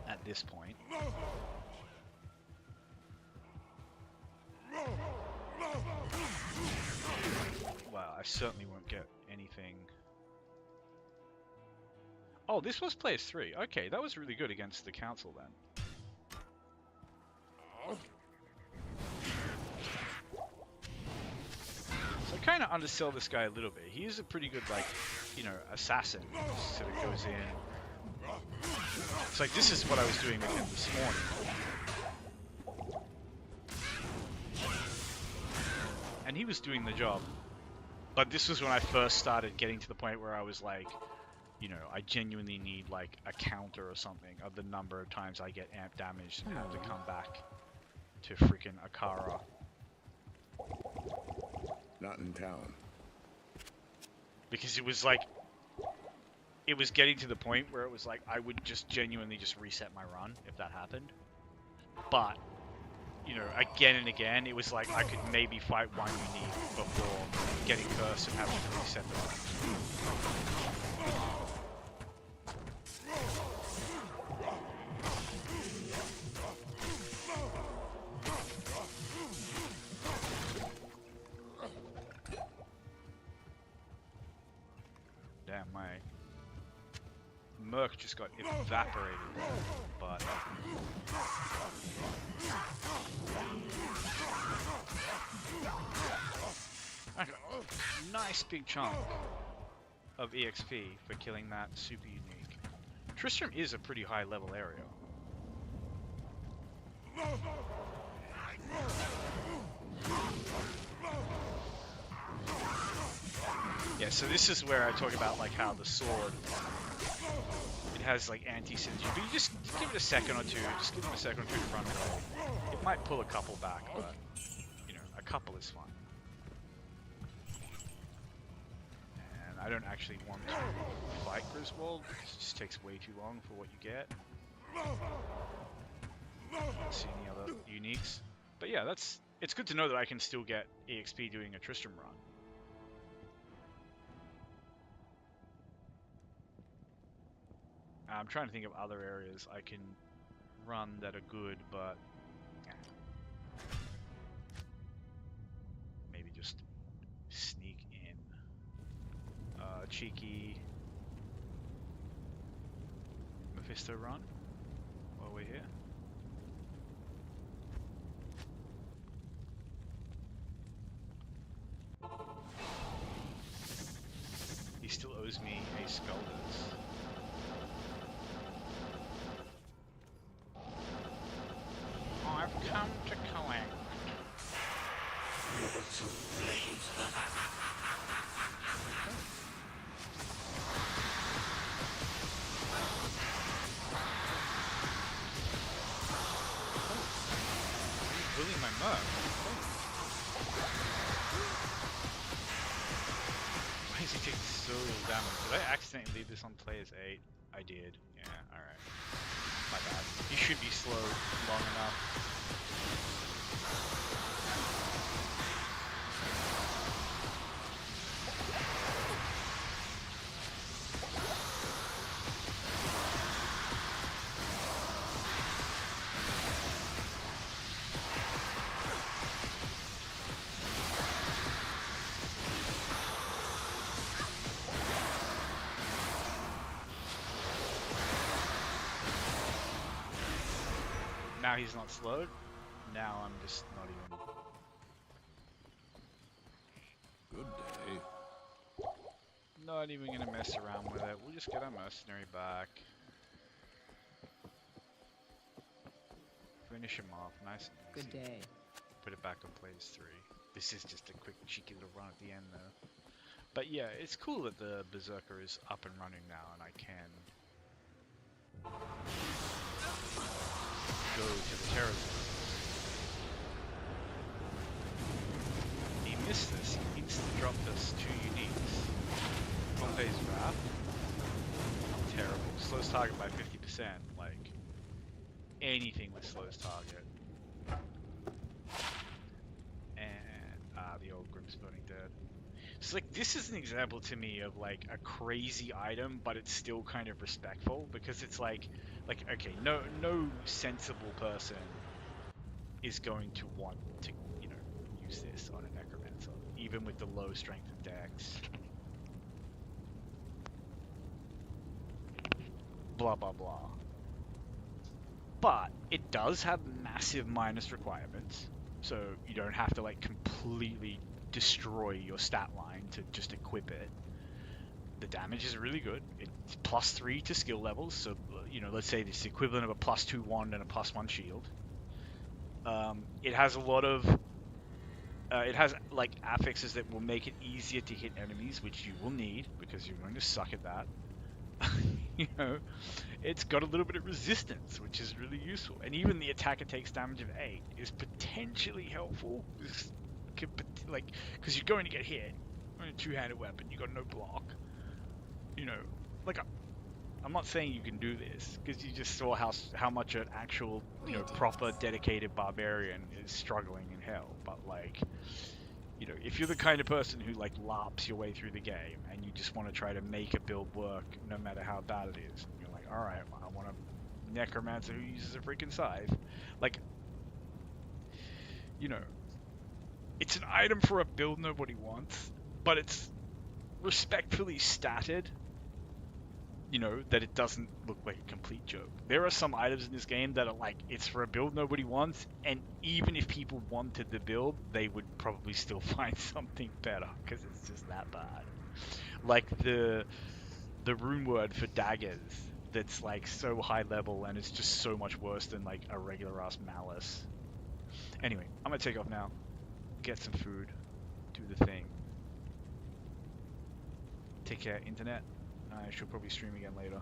at this point. Well, I certainly won't get anything. Oh, this was players 3. Okay, that was really good against the council then. So I kind of undersell this guy a little bit. He is a pretty good, like, you know, assassin. Sort of goes in. It's like, this is what I was doing with him this morning. And he was doing the job. But this was when I first started getting to the point where I was like, you know, I genuinely need like a counter or something of the number of times I get amp damaged and have to come back to freaking Akara. Not in town. Because it was like, it was getting to the point where it was like I would just genuinely just reset my run if that happened. But, you know, again and again, it was like I could maybe fight one unique before getting cursed and having to reset the run. Damn, my Merc just got evaporated, but I got a nice big chunk of EXP for killing that super unique. Tristram is a pretty high level area. Yeah, so this is where I talk about like how the sword, it has like anti-synergy, but you just give it a second or two, just give it a second or two to run away. It might pull a couple back, but you know, a couple is fine. And I don't actually want to fight Griswold because it just takes way too long for what you get. Don't see any other uniques. But yeah, it's good to know that I can still get EXP doing a Tristram run. I'm trying to think of other areas I can run that are good, but maybe just sneak in a cheeky Mephisto run while we're here. He still owes me a Skulders. I've come to collect. Bullying my Merc. Why is he taking so little damage? Did I accidentally leave this on players 8? I did. Yeah, alright. My bad. He should be slowed long enough. Now he's not slowed. Now I'm just not even. Good day. Not even gonna mess around with it. We'll just get our mercenary back. Finish him off, nice and easy. Good day. Put it back on plays 3. This is just a quick cheeky little run at the end though. But yeah, it's cool that the Berserker is up and running now and I can go to the Terror Zone. He missed this. He insta dropped us 2 uniques. Pompey's Wrath. Terrible. Slows target by 50%. Like, anything with slows target. And, the old Grimm's Burning Dead. So, like, this is an example to me of, like, a crazy item, but it's still kind of respectful, because it's like, okay, no sensible person is going to want to, you know, use this on a Necromancer, even with the low strength of Dex. Blah, blah, blah. But it does have massive minus requirements, so you don't have to, like, completely destroy your stat line to just equip it. The damage is really good. It's +3 to skill levels, so, you know, let's say it's the equivalent of a +2 wand and a +1 shield. It has a lot of... it has, like, affixes that will make it easier to hit enemies, which you will need, because you're going to suck at that. You know, it's got a little bit of resistance, which is really useful. And even the attacker takes damage of 8 is potentially helpful. Like, because you're going to get hit on a two-handed weapon, you got no block. You know, like I'm not saying you can do this because you just saw how much an actual, you know, proper dedicated barbarian is struggling in hell. But like, you know, if you're the kind of person who like larps your way through the game and you just want to try to make a build work no matter how bad it is, you're like, all right, well, I want a necromancer who uses a freaking scythe. Like, you know, it's an item for a build nobody wants, but it's respectfully statted, you know, that it doesn't look like a complete joke. There are some items in this game that are like, it's for a build nobody wants, and even if people wanted the build, they would probably still find something better, because it's just that bad. Like the rune word for daggers, that's like so high level, and it's just so much worse than like a regular ass malice. Anyway, I'm gonna take off now, get some food, do the thing. Take care, internet. I should probably stream again later.